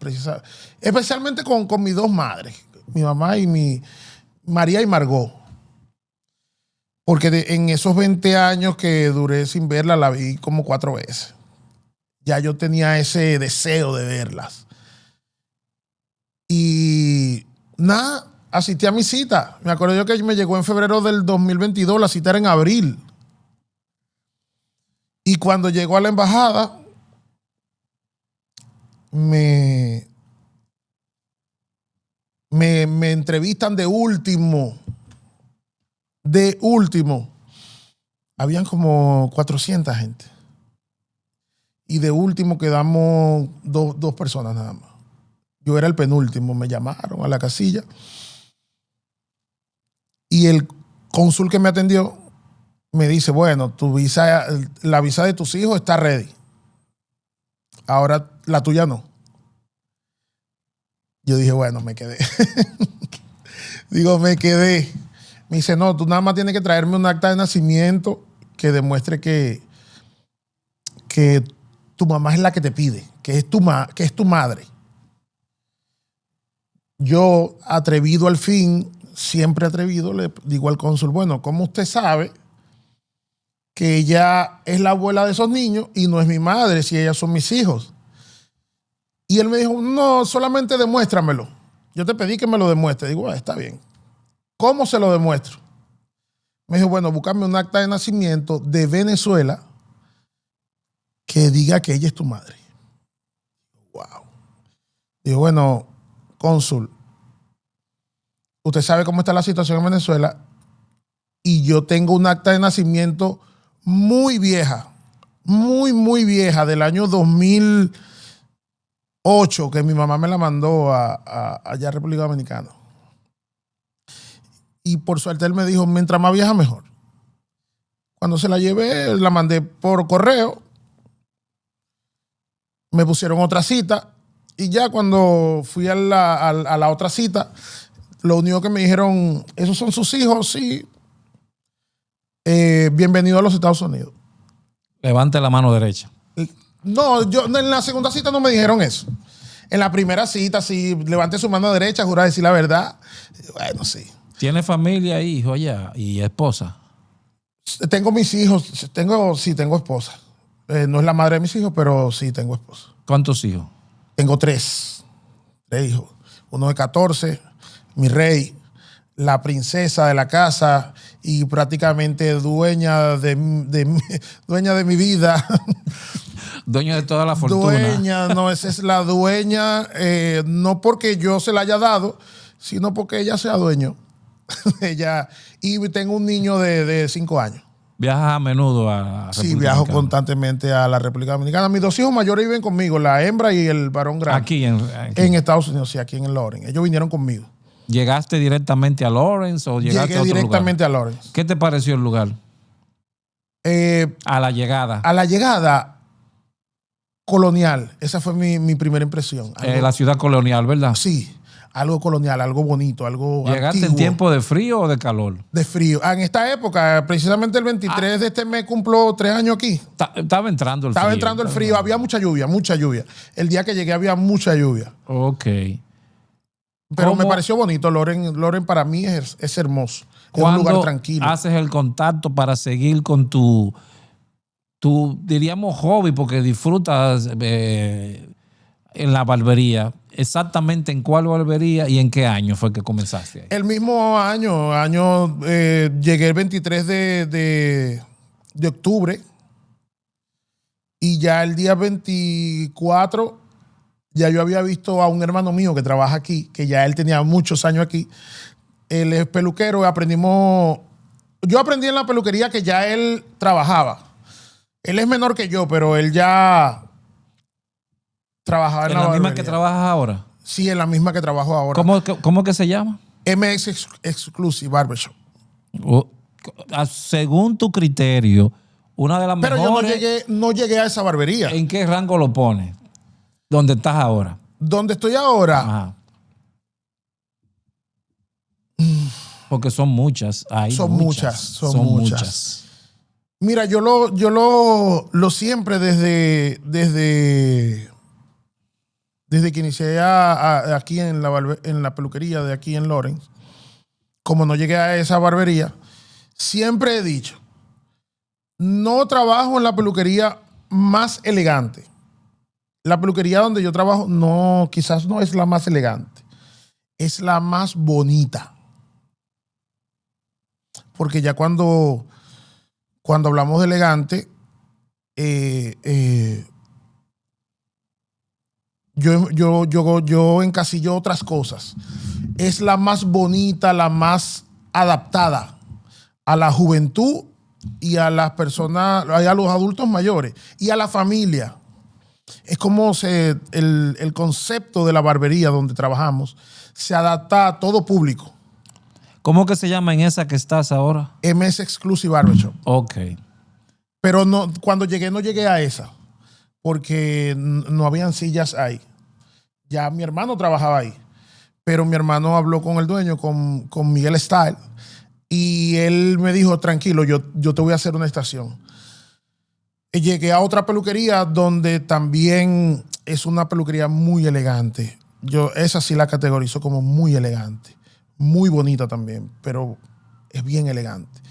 especialmente con mis dos madres, mi mamá y María y Margot. Porque en esos 20 años que duré sin verla, la vi como 4 veces. Ya yo tenía ese deseo de verlas. Y nada, asistí a mi cita. Me acuerdo yo que me llegó en febrero del 2022, la cita era en abril. Y cuando llegó a la embajada, me entrevistan de último. Habían como 400 gente. Y de último quedamos dos personas nada más. Yo era el penúltimo, me llamaron a la casilla. Y el cónsul que me atendió me dice, bueno, la visa de tus hijos está ready. Ahora la tuya no. Yo dije, bueno, me quedé. Me quedé. Me dice, no, tú nada más tienes que traerme un acta de nacimiento que demuestre que tu mamá es la que te pide, que es tu madre. Yo, atrevido al fin, siempre atrevido, le digo al cónsul, bueno, ¿cómo usted sabe que ella es la abuela de esos niños y no es mi madre, si ellas son mis hijos? Y él me dijo, no, solamente demuéstramelo. Yo te pedí que me lo demuestre. Digo, está bien. ¿Cómo se lo demuestro? Me dijo, bueno, búscame un acta de nacimiento de Venezuela que diga que ella es tu madre. Wow. Digo, bueno, cónsul, usted sabe cómo está la situación en Venezuela y yo tengo un acta de nacimiento muy vieja, muy vieja, del año 2008, que mi mamá me la mandó allá a República Dominicana. Y por suerte él me dijo, mientras más vieja, mejor. Cuando se la llevé, la mandé por correo, me pusieron otra cita y ya cuando fui a la otra cita, lo único que me dijeron, ¿esos son sus hijos? Sí. Bienvenido a los Estados Unidos. Levante la mano derecha. No, yo en la segunda cita no me dijeron eso. En la primera cita, sí, levante su mano derecha, jura decir la verdad. Bueno, sí. ¿Tiene familia, hijo allá y esposa? Tengo mis hijos, sí, tengo esposa. No es la madre de mis hijos, pero sí tengo esposa. ¿Cuántos hijos? Tengo tres hijos. Uno de 14, mi rey, la princesa de la casa y prácticamente dueña de mi vida. Dueña de toda la fortuna. Dueña, no, esa es la dueña, no porque yo se la haya dado, sino porque ella sea dueño. Ella, y tengo un niño de 5 años. ¿Viajas a menudo a la República Sí, viajo Dominicana? Constantemente a la República Dominicana. Mis 2 hijos mayores viven conmigo, la hembra y el varón grande. Aquí En Estados Unidos, sí, aquí en Lawrence. Ellos vinieron conmigo. ¿Llegaste directamente a Lawrence o llegaste Llegué a otro directamente lugar? a Lawrence. ¿Qué te pareció el lugar? A la llegada. A la llegada colonial, esa fue mi primera impresión. La ciudad colonial, ¿verdad? Sí, algo colonial, algo bonito, algo ¿Llegaste antiguo, en tiempo de frío o de calor? de frío. En esta época, precisamente el 23 de este mes cumplo 3 años aquí. Estaba entrando el frío. Estaba entrando el frío, había mucha lluvia, mucha lluvia. El día que llegué había mucha lluvia. Ok. Pero ¿Cómo? me pareció bonito. Lawrence para mí es hermoso. Es un lugar tranquilo. Haces el contacto para seguir con tu diríamos, hobby, porque disfrutas en la barbería? Exactamente en cuál barbería y en qué año fue que comenzaste ahí. El mismo año llegué el 23 de octubre y ya el día 24 ya yo había visto a un hermano mío que trabaja aquí, que ya él tenía muchos años aquí. Él es peluquero, yo aprendí en la peluquería que ya él trabajaba. Él es menor que yo, pero él ya trabajaba en ¿En la la misma barbería. que trabajas ahora? Sí, en la misma que trabajo ahora. ¿Cómo que se llama? MX Exclusive Barbershop. Según tu criterio, una de las Pero mejores. yo no llegué a esa barbería. ¿En qué rango lo pones? ¿Dónde estás ahora? Donde estoy ahora, Ajá. Porque son muchas. Son muchas. Mira, yo lo siempre desde que inicié aquí en la peluquería de aquí en Lawrence, como no llegué a esa barbería, siempre he dicho, no trabajo en la peluquería más elegante. La peluquería donde yo trabajo quizás no es la más elegante, es la más bonita. Porque ya cuando hablamos de elegante, yo encasillo otras cosas. Es la más bonita, la más adaptada a la juventud y a las personas, a los adultos mayores y a la familia. Es como el concepto de la barbería donde trabajamos se adapta a todo público. ¿Cómo que se llama en esa que estás ahora? MS Exclusive Barbershop. Ok. Pero cuando llegué no llegué a esa, porque no habían sillas ahí. Ya mi hermano trabajaba ahí, pero mi hermano habló con el dueño, con Miguel Style, y él me dijo, tranquilo, yo te voy a hacer una estación. Y llegué a otra peluquería donde también es una peluquería muy elegante, Yo esa sí la categorizo como muy elegante. Muy bonita también, pero es bien elegante.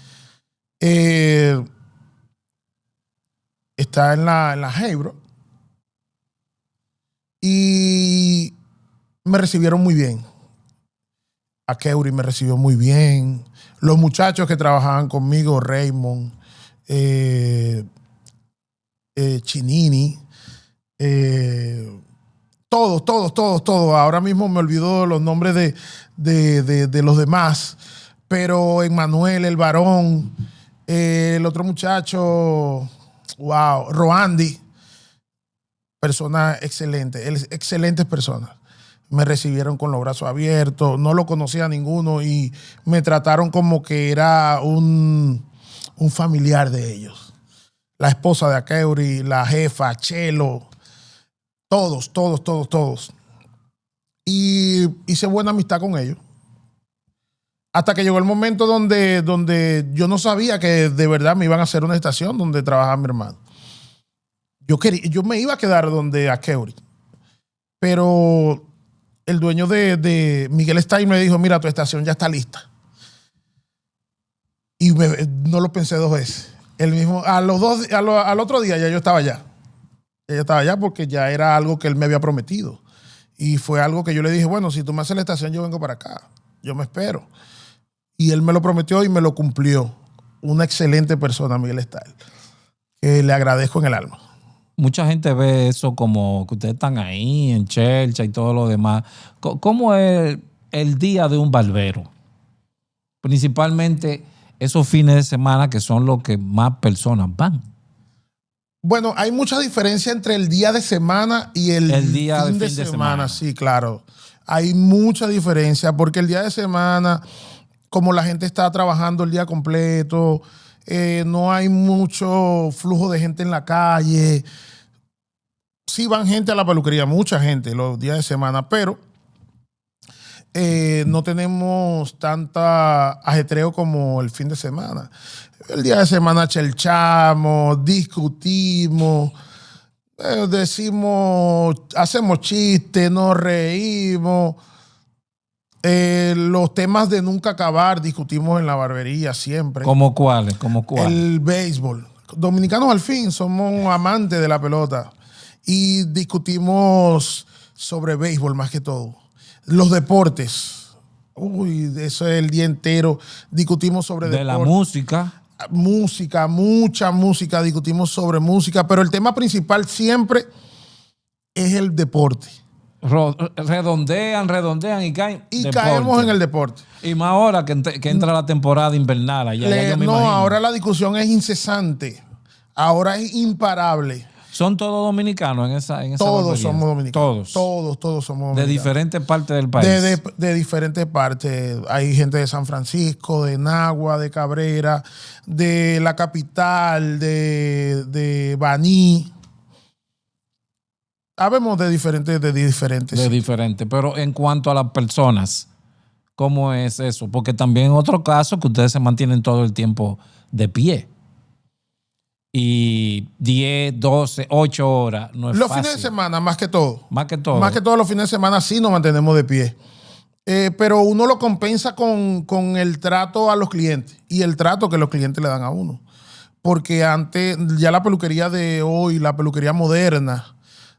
Está en la Heibro y me recibieron muy bien. Akeuri me recibió muy bien. Los muchachos que trabajaban conmigo, Raymond, Chinini, todos. Ahora mismo me olvido los nombres de los demás, pero Emmanuel, el varón, el otro muchacho, wow, Roandi, personas excelentes, excelentes personas. Me recibieron con los brazos abiertos, no lo conocía a ninguno y me trataron como que era un familiar de ellos. La esposa de Akeuri, la jefa, Chelo, todos. Y hice buena amistad con ellos. Hasta que llegó el momento donde yo no sabía que de verdad me iban a hacer una estación donde trabajaba mi hermano. Yo me iba a quedar donde Akeuri, pero el dueño de Miguel Stein me dijo, mira, tu estación ya está lista. Y no lo pensé dos veces. Al otro día ya yo estaba allá. Ya yo estaba allá porque ya era algo que él me había prometido. Y fue algo que yo le dije, bueno, si tú me haces la estación, yo vengo para acá. Yo me espero. Y él me lo prometió y me lo cumplió. Una excelente persona, Miguel Stein, que le agradezco en el alma. Mucha gente ve eso como que ustedes están ahí en Chelcha y todo lo demás. ¿Cómo es el día de un barbero? Principalmente esos fines de semana que son los que más personas van. Bueno, hay mucha diferencia entre el día de semana y el día fin de de semana. Sí, claro. Hay mucha diferencia porque el día de semana, como la gente está trabajando el día completo, no hay mucho flujo de gente en la calle. Sí van gente a la peluquería, mucha gente los días de semana, pero no tenemos tanta ajetreo como el fin de semana. El día de semana chelchamos, discutimos, decimos, hacemos chistes, nos reímos. Los temas de nunca acabar discutimos en la barbería siempre. ¿Cómo cuáles? El béisbol. Dominicanos al fin somos amantes de la pelota y discutimos sobre béisbol más que todo. Los deportes. Uy, eso es el día entero. Discutimos sobre deportes. De la música. Música, mucha música. Discutimos sobre música, pero el tema principal siempre es el deporte. Redondean y caen. Y caemos en el deporte. Y más ahora que entra la temporada invernal allá. Ahora la discusión es incesante. Ahora es imparable. ¿Son todos dominicanos en esa Todos barbería? somos dominicanos. Todos somos dominicanos. De diferentes partes del país. De diferentes partes. Hay gente de San Francisco, de Nagua, de Cabrera, de la capital, de Baní. Habemos de diferentes. De diferentes. Pero en cuanto a las personas, ¿cómo es eso? Porque también en otro caso que ustedes se mantienen todo el tiempo de pie. Y 10, 12, 8 horas no es los fácil. Fines de semana, más que todo. Más que todo. Más que todo los fines de semana sí nos mantenemos de pie. Pero uno lo compensa con el trato a los clientes y el trato que los clientes le dan a uno. Porque antes, ya la peluquería de hoy, la peluquería moderna,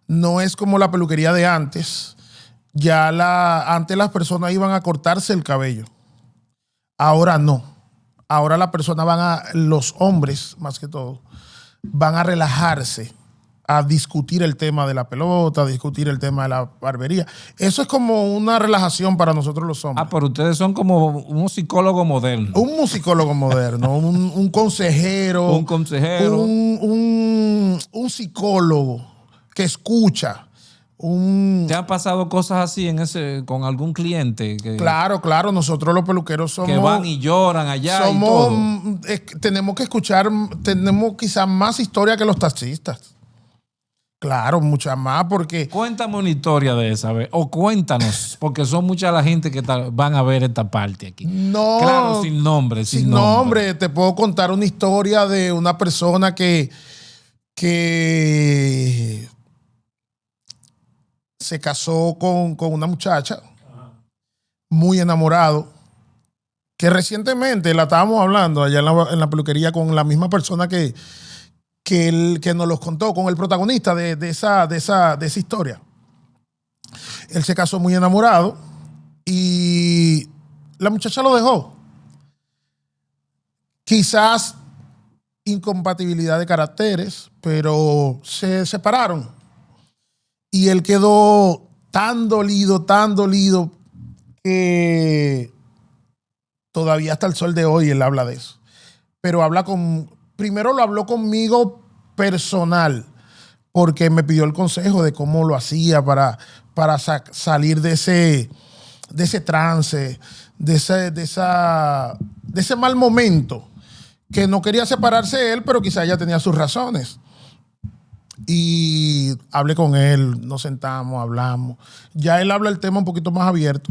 no es como la peluquería de antes. Antes las personas iban a cortarse el cabello. Ahora no. Ahora los hombres, más que todo, van a relajarse, a discutir el tema de la pelota, a discutir el tema de la barbería. Eso es como una relajación para nosotros los hombres. Pero ustedes son como un psicólogo moderno. Un musicólogo moderno, un consejero. Un consejero. Un psicólogo que escucha. ¿Te han pasado cosas así con algún cliente? Claro. Nosotros los peluqueros somos... Que van y lloran allá y todo. Tenemos que escuchar, tenemos quizás más historia que los taxistas. Claro, mucha más, porque... Cuéntame una historia de esa vez. O cuéntanos, porque son mucha la gente que van a ver esta parte aquí. No. Claro, sin nombre. Sin nombre. Te puedo contar una historia de una persona que se casó con una muchacha, muy enamorado, que recientemente la estábamos hablando allá en la peluquería con la misma persona que nos los contó, con el protagonista de esa historia. Él se casó muy enamorado y la muchacha lo dejó. Quizás incompatibilidad de caracteres, pero se separaron. Y él quedó tan dolido, que todavía hasta el sol de hoy él habla de eso. Pero primero lo habló conmigo personal, porque me pidió el consejo de cómo lo hacía para salir de ese trance, de ese mal momento, que no quería separarse él, pero quizá ella tenía sus razones. Y hablé con él, nos sentamos, hablamos. Ya él habla el tema un poquito más abierto,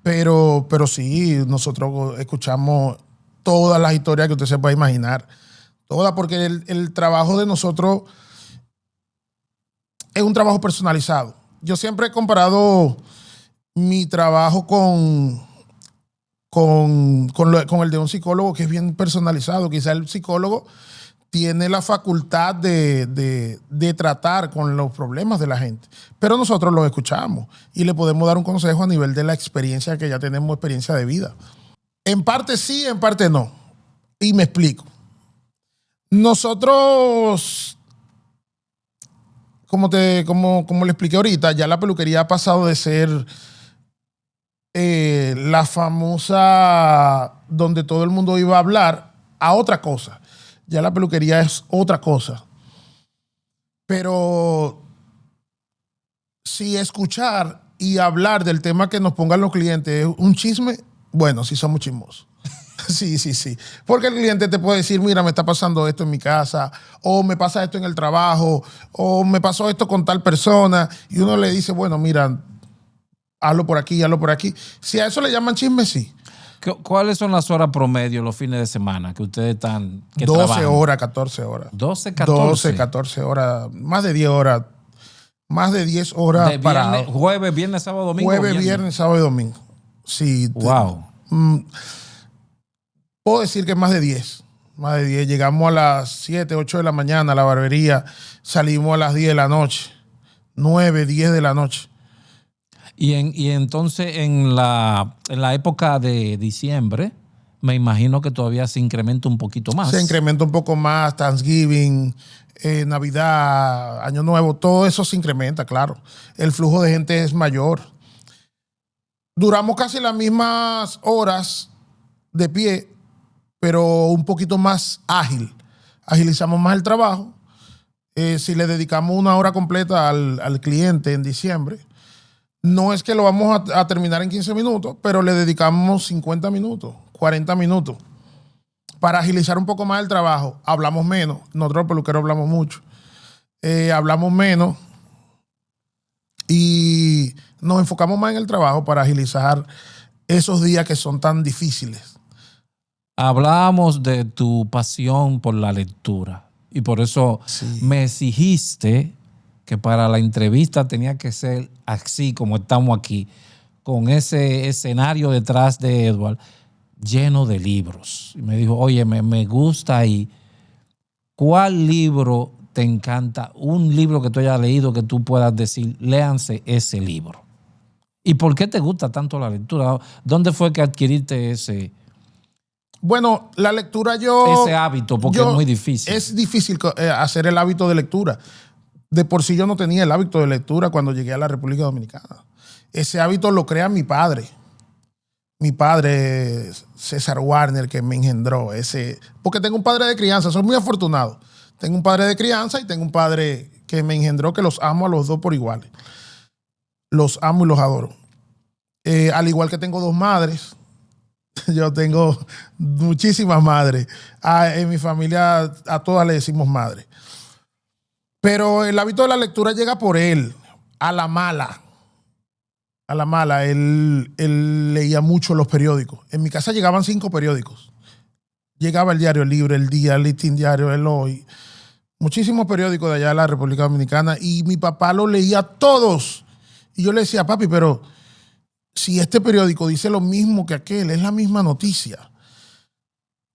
pero sí, nosotros escuchamos todas las historias que usted se pueda imaginar. Todas, porque el trabajo de nosotros es un trabajo personalizado. Yo siempre he comparado mi trabajo con el de un psicólogo, que es bien personalizado. Quizá el psicólogo tiene la facultad de tratar con los problemas de la gente, pero nosotros los escuchamos y le podemos dar un consejo a nivel de la experiencia, que ya tenemos experiencia de vida. En parte sí, en parte no. Y me explico. Nosotros, como le expliqué ahorita, ya la peluquería ha pasado de ser la famosa donde todo el mundo iba a hablar a otra cosa. Ya la peluquería es otra cosa. Pero si escuchar y hablar del tema que nos pongan los clientes es un chisme, bueno, sí somos chismosos. Sí. Porque el cliente te puede decir, mira, me está pasando esto en mi casa, o me pasa esto en el trabajo, o me pasó esto con tal persona, y uno le dice, bueno, mira, hazlo por aquí, hazlo por aquí. Si a eso le llaman chisme, sí. ¿Cuáles son las horas promedio los fines de semana que ustedes están? Que 12 trabajan? horas, 14 horas. 12, 14. 12, 14 horas, más de 10 horas. Más de 10 horas de parados. Jueves, viernes, sábado, domingo. Jueves, viernes, sábado y domingo. Sí. Wow. Puedo decir que más de 10. Más de 10. Llegamos a las 7, 8 de la mañana a la barbería. Salimos a las 10 de la noche. 9, 10 de la noche. Y entonces en la época de diciembre, me imagino que todavía se incrementa un poquito más. Se incrementa un poco más. Thanksgiving, Navidad, Año Nuevo, todo eso se incrementa, claro. El flujo de gente es mayor. Duramos casi las mismas horas de pie, pero un poquito más ágil. Agilizamos más el trabajo. Si le dedicamos una hora completa al cliente en diciembre, no es que lo vamos a terminar en 15 minutos, pero le dedicamos 50 minutos, 40 minutos para agilizar un poco más el trabajo. Hablamos menos. Nosotros los peluqueros hablamos mucho. Hablamos menos y nos enfocamos más en el trabajo para agilizar esos días que son tan difíciles. Hablábamos de tu pasión por la lectura y por eso me exigiste que para la entrevista tenía que ser así como estamos aquí, con ese escenario detrás de Edward lleno de libros. Y me dijo, oye, me gusta. ¿Y cuál libro te encanta? Un libro que tú hayas leído que tú puedas decir, léanse ese libro. ¿Y por qué te gusta tanto la lectura? ¿Dónde fue que adquiriste ese? Bueno, la lectura ese hábito, porque es muy difícil. Es difícil hacer el hábito de lectura. De por sí yo no tenía el hábito de lectura cuando llegué a la República Dominicana. Ese hábito lo crea mi padre. Mi padre, César Warner, que me engendró. Porque tengo un padre de crianza, soy muy afortunado. Tengo un padre de crianza y tengo un padre que me engendró, que los amo a los dos por iguales. Los amo y los adoro. Al igual que tengo dos madres. Yo tengo muchísimas madres. En mi familia a todas le decimos madre. Pero el hábito de la lectura llega por él, a la mala. A la mala. Él leía mucho los periódicos. En mi casa llegaban 5 periódicos. Llegaba el Diario Libre, El Día, el Listín Diario, El Hoy. Muchísimos periódicos de allá de la República Dominicana. Y mi papá los leía todos. Y yo le decía, papi, pero si este periódico dice lo mismo que aquel, es la misma noticia.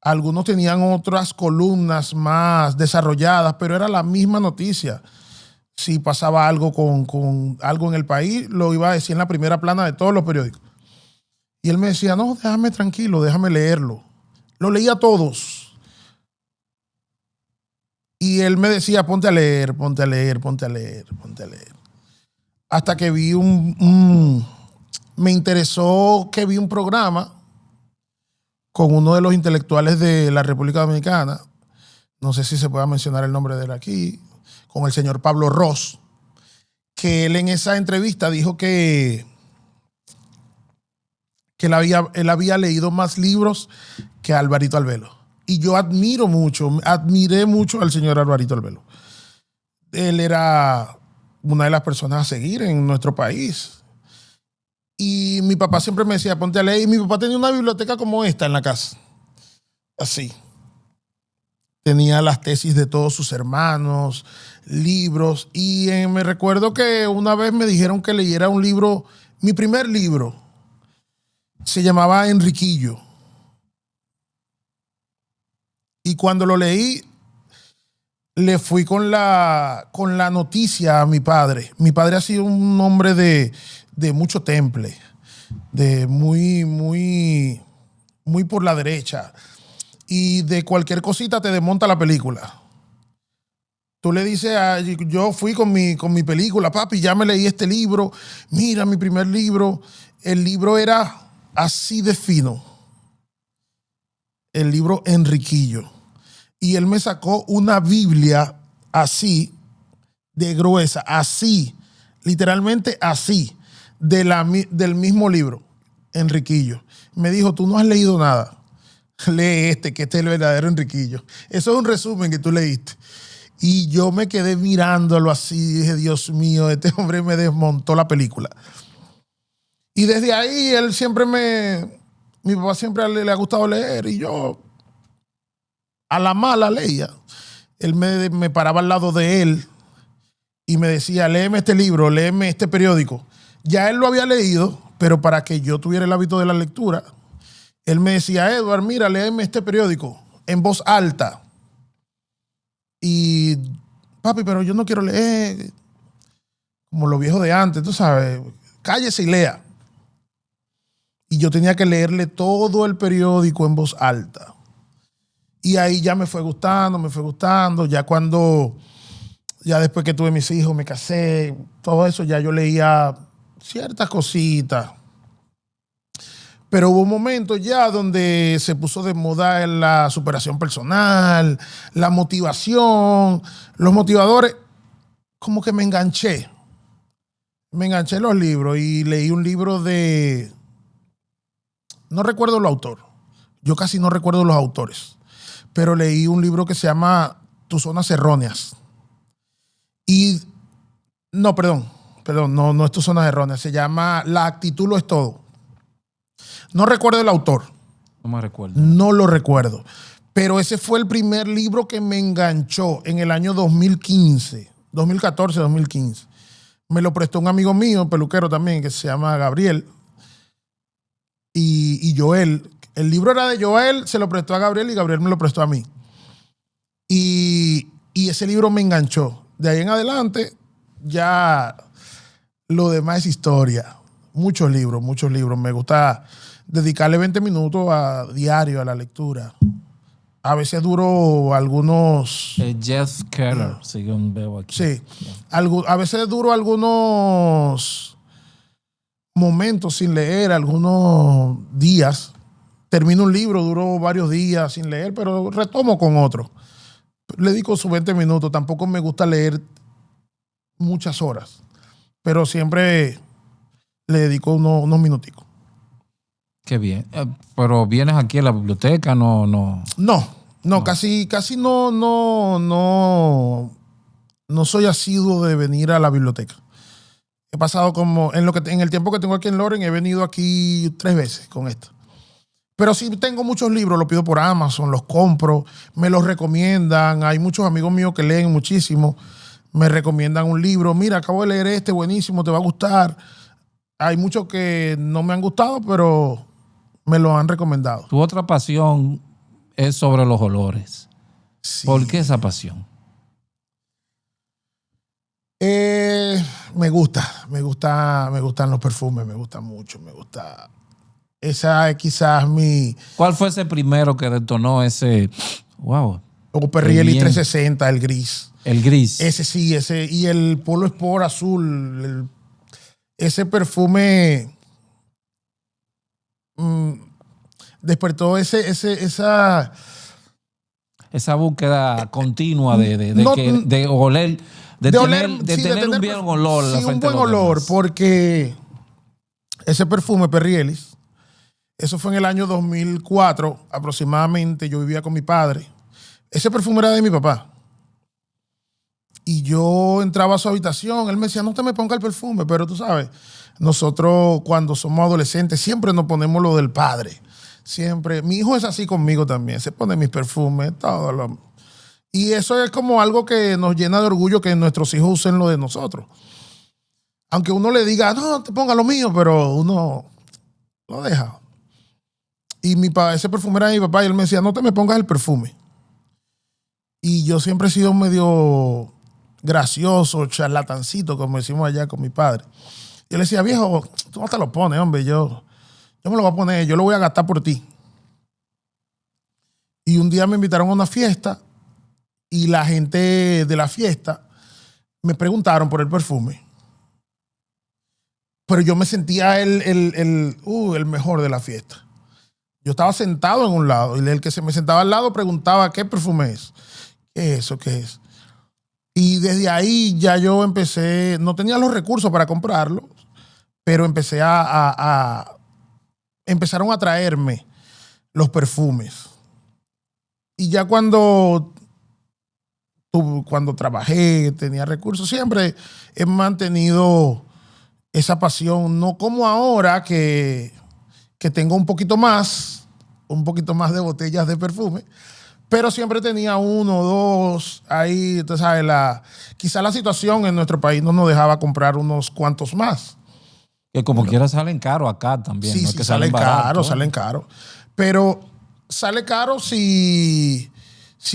Algunos tenían otras columnas más desarrolladas, pero era la misma noticia. Si pasaba algo con algo en el país, lo iba a decir en la primera plana de todos los periódicos. Y él me decía, no, déjame tranquilo, déjame leerlo. Lo leía todos. Y él me decía, ponte a leer, ponte a leer, ponte a leer, ponte a leer. Hasta que vi me interesó que vi un programa con uno de los intelectuales de la República Dominicana, no sé si se pueda mencionar el nombre de él aquí, con el señor Pablo Ross, que él en esa entrevista dijo que él había leído más libros que Alvarito Albelo. Y yo admiré mucho al señor Alvarito Albelo. Él era una de las personas a seguir en nuestro país. Y mi papá siempre me decía, ponte a leer. Y mi papá tenía una biblioteca como esta en la casa. Así. Tenía las tesis de todos sus hermanos, libros. Y me recuerdo que una vez me dijeron que leyera un libro, mi primer libro, se llamaba Enriquillo. Y cuando lo leí, le fui con la noticia a mi padre. Mi padre ha sido un hombre de mucho temple, de muy por la derecha. Y de cualquier cosita te desmonta la película. Tú le dices, yo fui con mi película, papi, ya me leí este libro. Mira, mi primer libro. El libro era así de fino. El libro Enriquillo. Y él me sacó una Biblia así, de gruesa, así, literalmente así, del mismo libro, Enriquillo. Me dijo, tú no has leído nada. Lee que este es el verdadero Enriquillo. Eso es un resumen que tú leíste. Y yo me quedé mirándolo así, dije, Dios mío, este hombre me desmontó la película. Y desde ahí él siempre mi papá siempre le ha gustado leer y yo a la mala leía. Él me paraba al lado de él y me decía, léeme este libro, léeme este periódico. Ya él lo había leído, pero para que yo tuviera el hábito de la lectura, él me decía, Edward, mira, léeme este periódico en voz alta. Y, papi, pero yo no quiero leer como los viejos de antes, tú sabes, cállese y lea. Y yo tenía que leerle todo el periódico en voz alta. Y ahí ya me fue gustando. Ya después que tuve mis hijos, me casé, todo eso, ya yo leía ciertas cositas. Pero hubo momentos ya donde se puso de moda la superación personal, la motivación, los motivadores. Como que me enganché. Me enganché en los libros y leí un libro de... No recuerdo el autor. Yo casi no recuerdo los autores. Pero leí un libro que se llama Tus zonas erróneas. Y, no, perdón, no es Tus zonas erróneas. Se llama La actitud lo es todo. No recuerdo el autor. No me recuerdo. No lo recuerdo. Pero ese fue el primer libro que me enganchó en el año 2015. Me lo prestó un amigo mío, peluquero también, que se llama Gabriel. Y Joel. El libro era de Joel, se lo prestó a Gabriel y Gabriel me lo prestó a mí. Y ese libro me enganchó. De ahí en adelante, ya lo demás es historia. Muchos libros. Me gusta dedicarle 20 minutos diario a la lectura. A veces duro algunos... Jeff Keller, según veo aquí. Sí. A veces duro algunos momentos sin leer, algunos días. Termino un libro, duro varios días sin leer, pero retomo con otro. Le dedico sus 20 minutos. Tampoco me gusta leer muchas horas, pero siempre le dedico unos minuticos. Qué bien. Pero vienes aquí a la biblioteca, no. Casi no soy asiduo de venir a la biblioteca. He pasado como, en el tiempo que tengo aquí en Loren, he venido aquí 3 veces con esto. Pero sí tengo muchos libros, los pido por Amazon, los compro, me los recomiendan. Hay muchos amigos míos que leen muchísimo. me recomiendan un libro. Mira, acabo de leer este, buenísimo, te va a gustar. Hay muchos que no me han gustado, pero me lo han recomendado. Tu otra pasión es sobre los olores. Sí. ¿Por qué esa pasión? Me gustan los perfumes, me gustan mucho, me gusta. Esa es quizás mi... ¿Cuál fue ese primero que detonó ese, wow? O Perrielli 360, el gris. El gris. Ese sí, ese. Y el Polo Sport azul. Ese perfume despertó esa búsqueda continua de oler, de tener un buen olor. Sí, un buen olor, porque ese perfume Perrielli, eso fue en el año 2004 aproximadamente. Yo vivía con mi padre. Ese perfume era de mi papá. Y yo entraba a su habitación, él me decía, no te me ponga el perfume, pero tú sabes, nosotros cuando somos adolescentes siempre nos ponemos lo del padre. Siempre. Mi hijo es así conmigo también, se pone mis perfumes, todo lo... Y eso es como algo que nos llena de orgullo que nuestros hijos usen lo de nosotros. Aunque uno le diga, no, te ponga lo mío, pero uno lo deja. Y ese perfume era de mi papá y él me decía, no te me pongas el perfume. Y yo siempre he sido medio gracioso, charlatancito, como decimos allá con mi padre. Yo le decía, viejo, tú no te lo pones, hombre, yo me lo voy a poner, yo lo voy a gastar por ti. Y un día me invitaron a una fiesta y la gente de la fiesta me preguntaron por el perfume. Pero yo me sentía el mejor de la fiesta. Yo estaba sentado en un lado y el que se me sentaba al lado preguntaba, ¿qué perfume es? ¿Qué es eso? ¿Qué es? Y desde ahí ya yo empecé, no tenía los recursos para comprarlo, pero empecé empezaron a traerme los perfumes. Y ya cuando trabajé, tenía recursos, siempre he mantenido esa pasión, no como ahora que tengo un poquito más de botellas de perfume, pero siempre tenía uno o dos ahí. Tú sabes, quizá la situación en nuestro país no nos dejaba comprar unos cuantos más. Que como quiera salen caros acá también. Sí, ¿no? sí, Que salen caros, salen caros. Pero sale caro si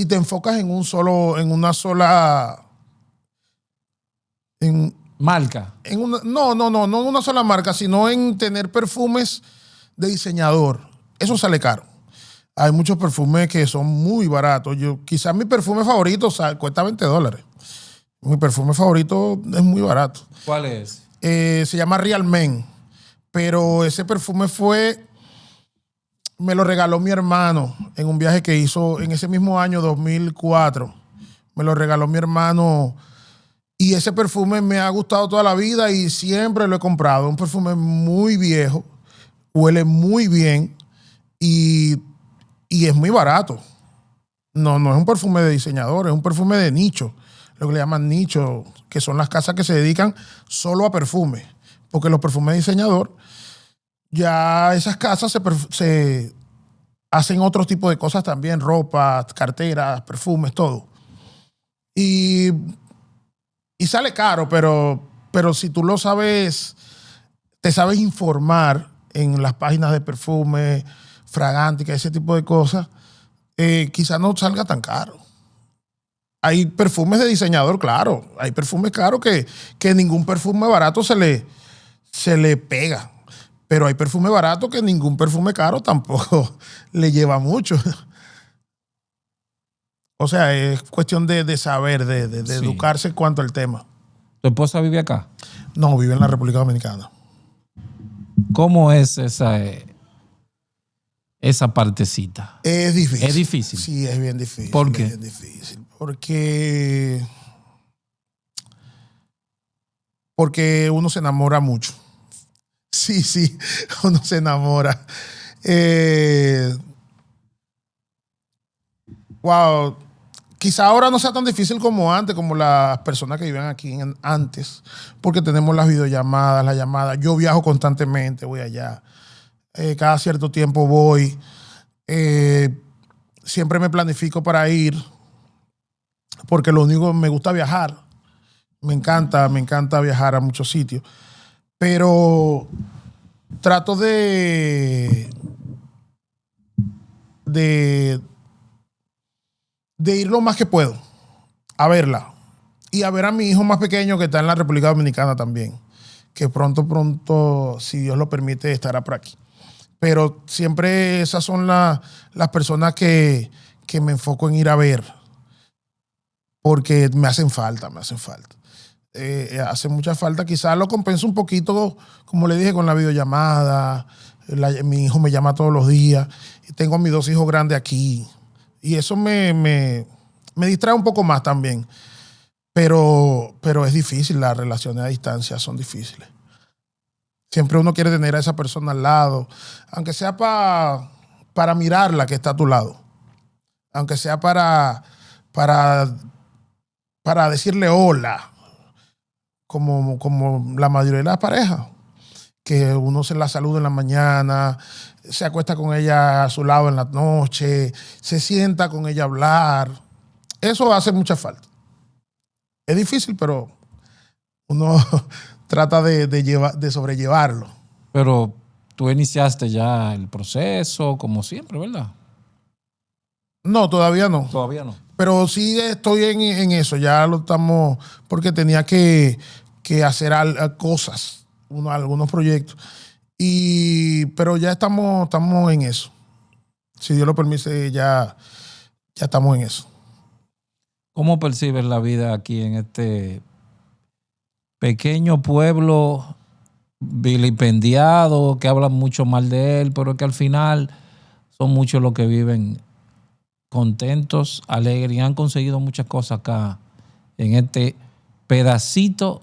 te enfocas en una sola... marca. No en una sola marca, sino en tener perfumes de diseñador. Eso sale caro. Hay muchos perfumes que son muy baratos. Quizás mi perfume favorito cuesta $20. Mi perfume favorito es muy barato. ¿Cuál es? Se llama Real Men. Pero ese perfume me lo regaló mi hermano en un viaje que hizo en ese mismo año, 2004. Me lo regaló mi hermano. Y ese perfume me ha gustado toda la vida y siempre lo he comprado. Un perfume muy viejo, huele muy bien y es muy barato. No es un perfume de diseñador, es un perfume de nicho, lo que le llaman nicho, que son las casas que se dedican solo a perfume. Porque los perfumes de diseñador, ya esas casas se hacen otro tipo de cosas también, ropa, carteras, perfumes, todo. Y sale caro, pero si tú lo sabes, te sabes informar en las páginas de perfume, fragántica, ese tipo de cosas, quizás no salga tan caro. Hay perfumes de diseñador, claro. Hay perfumes caros que ningún perfume barato se le pega. Pero hay perfume barato que ningún perfume caro tampoco le lleva mucho. O sea, es cuestión de saber, de educarse en cuanto al tema. ¿Tu esposa vive acá? No, vive en la República Dominicana. ¿Cómo es esa partecita? Es difícil. ¿Es difícil? Sí, es bien difícil. ¿Por qué? Es difícil. Porque uno se enamora mucho. Sí, uno se enamora. Wow. Quizá ahora no sea tan difícil como antes, como las personas que vivían aquí antes, porque tenemos las videollamadas, las llamadas. Yo viajo constantemente, voy allá. Cada cierto tiempo voy. Siempre me planifico para ir, porque lo único me gusta viajar. me encanta viajar a muchos sitios, pero trato de, de ir lo más que puedo a verla y a ver a mi hijo más pequeño que está en la República Dominicana también, que pronto, si Dios lo permite, estará por aquí. Pero siempre esas son las personas que me enfoco en ir a ver, porque me hacen falta, me hacen falta. Hace mucha falta, quizás lo compenso un poquito, como le dije, con la videollamada. Mi hijo me llama todos los días, y tengo a mis 2 hijos grandes aquí, y eso me distrae un poco más también, pero es difícil, las relaciones a distancia son difíciles. Siempre uno quiere tener a esa persona al lado, aunque sea para mirarla que está a tu lado, aunque sea para decirle hola, como la mayoría de las parejas, que uno se la saluda en la mañana, se acuesta con ella a su lado en la noche, se sienta con ella a hablar. Eso hace mucha falta. Es difícil, pero uno trata de sobrellevarlo. Pero tú iniciaste ya el proceso, como siempre, ¿verdad? No, todavía no. Todavía no. Pero sí estoy en eso, ya lo estamos, porque tenía que hacer cosas, algunos proyectos. Pero ya estamos en eso. Si Dios lo permite, ya estamos en eso. ¿Cómo percibes la vida aquí en este pequeño pueblo vilipendiado, que hablan mucho mal de él, pero que al final son muchos los que viven contentos, alegres y han conseguido muchas cosas acá en este pedacito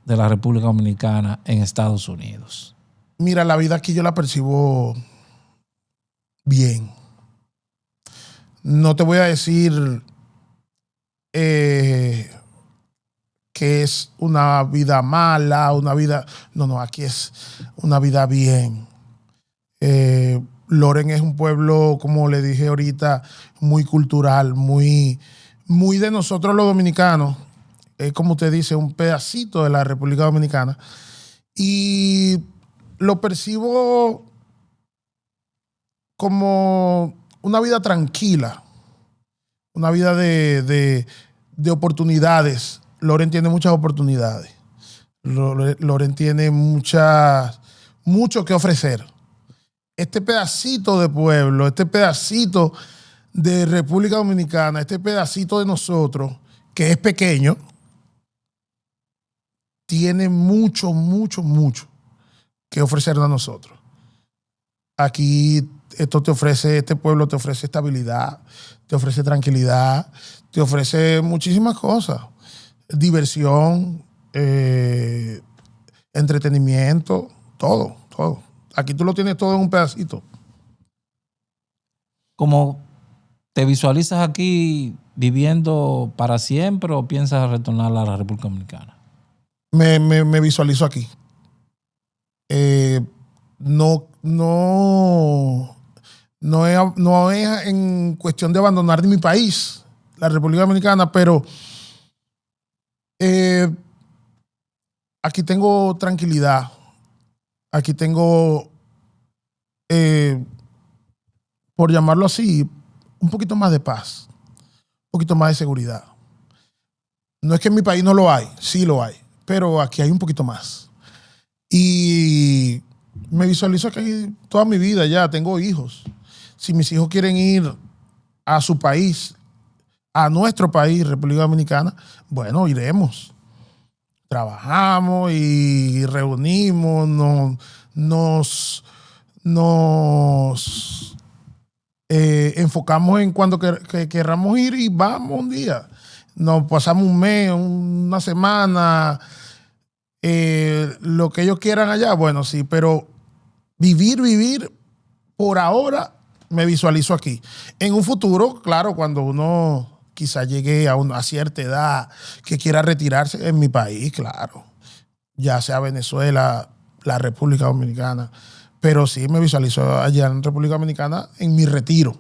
de la República Dominicana en Estados Unidos? Mira, la vida aquí yo la percibo bien. No te voy a decir que es una vida mala, una vida... No, aquí es una vida bien. Loren es un pueblo, como le dije ahorita, muy cultural, muy de nosotros los dominicanos. Es como usted dice, un pedacito de la República Dominicana. Y lo percibo como una vida tranquila, una vida de oportunidades. Loren tiene muchas oportunidades. Loren tiene mucho que ofrecer. Este pedacito de pueblo, este pedacito de República Dominicana, este pedacito de nosotros, que es pequeño, tiene mucho que ofrecernos a nosotros. Aquí este pueblo te ofrece estabilidad, te ofrece tranquilidad, te ofrece muchísimas cosas. Diversión, entretenimiento, todo. Aquí tú lo tienes todo en un pedacito. ¿Cómo te visualizas aquí viviendo para siempre o piensas retornar a la República Dominicana? Me visualizo aquí. No es en cuestión de abandonar mi país, la República Dominicana, pero aquí tengo tranquilidad. Aquí tengo, por llamarlo así, un poquito más de paz, un poquito más de seguridad. No es que en mi país no lo hay, sí lo hay, pero aquí hay un poquito más. Y me visualizo aquí toda mi vida ya, tengo hijos. Si mis hijos quieren ir a su país, a nuestro país, República Dominicana, bueno, iremos. Trabajamos y reunimos, nos enfocamos en cuando querramos ir y vamos un día. Nos pasamos un mes, una semana, lo que ellos quieran allá, bueno, sí, pero vivir, por ahora me visualizo aquí. En un futuro, claro, cuando uno quizá llegue a cierta edad que quiera retirarse en mi país, claro, ya sea Venezuela, la República Dominicana, pero sí me visualizo allá en República Dominicana en mi retiro.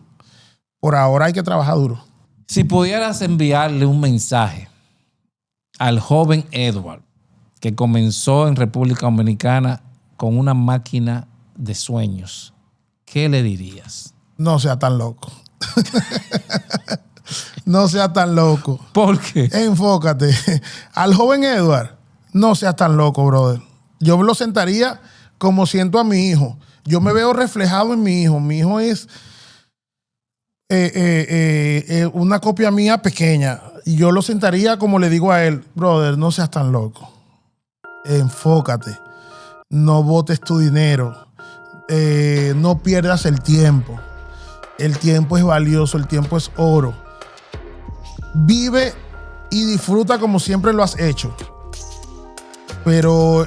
Por ahora hay que trabajar duro. Si pudieras enviarle un mensaje al joven Edward, que comenzó en República Dominicana con una máquina de sueños, ¿qué le dirías? No sea tan loco. No sea tan loco. ¿Por qué? Enfócate. Al joven Edward, no seas tan loco, brother. Yo lo sentaría como siento a mi hijo. Yo me veo reflejado en mi hijo. Mi hijo es una copia mía pequeña. Y yo lo sentaría como le digo a él, brother, no seas tan loco. Enfócate. No botes tu dinero. No pierdas el tiempo. El tiempo es valioso, el tiempo es oro. Vive y disfruta como siempre lo has hecho. Pero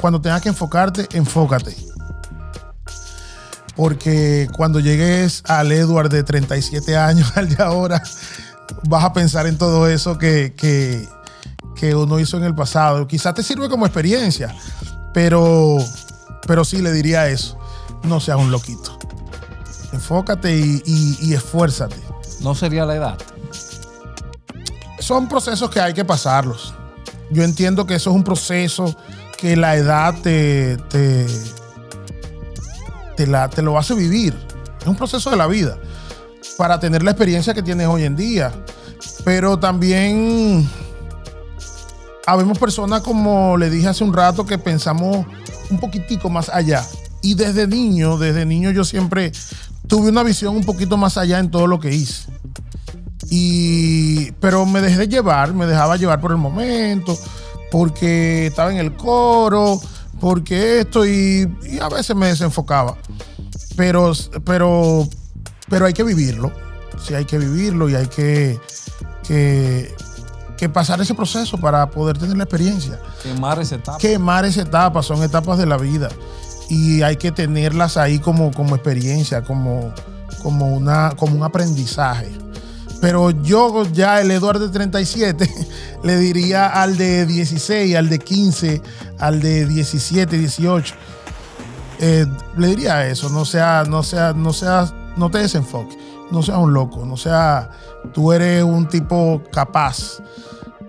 cuando tengas que enfocarte, enfócate. Porque cuando llegues al Edward de 37 años, al de ahora, vas a pensar en todo eso que uno hizo en el pasado. Quizás te sirve como experiencia, pero sí le diría eso. No seas un loquito. Enfócate y esfuérzate. ¿No sería la edad? Son procesos que hay que pasarlos. Yo entiendo que eso es un proceso que la edad te lo hace vivir. Es un proceso de la vida para tener la experiencia que tienes hoy en día. Pero también habemos personas, como le dije hace un rato, que pensamos un poquitico más allá. Y desde niño yo siempre tuve una visión un poquito más allá en todo lo que hice. Pero me dejaba llevar por el momento, porque estaba en el coro, porque esto, y a veces me desenfocaba. Pero hay que vivirlo. Sí, hay que vivirlo y hay que pasar ese proceso para poder tener la experiencia. Quemar esa etapa. Quemar esa etapa, son etapas de la vida. Y hay que tenerlas ahí como experiencia, como un aprendizaje. Pero yo ya el Eduardo de 37 le diría al de 16, al de 15, al de 17, 18. Le diría eso, no te desenfoques, no seas un loco, tú eres un tipo capaz,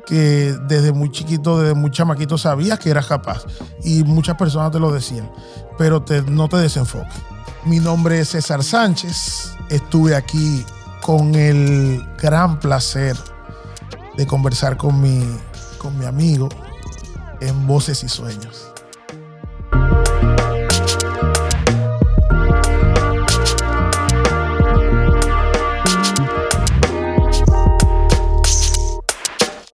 que desde muy chiquito, desde muy chamaquito sabías que eras capaz y muchas personas te lo decían, pero no te desenfoques. Mi nombre es César Sánchez, estuve aquí con el gran placer de conversar con mi amigo en Voces y Sueños.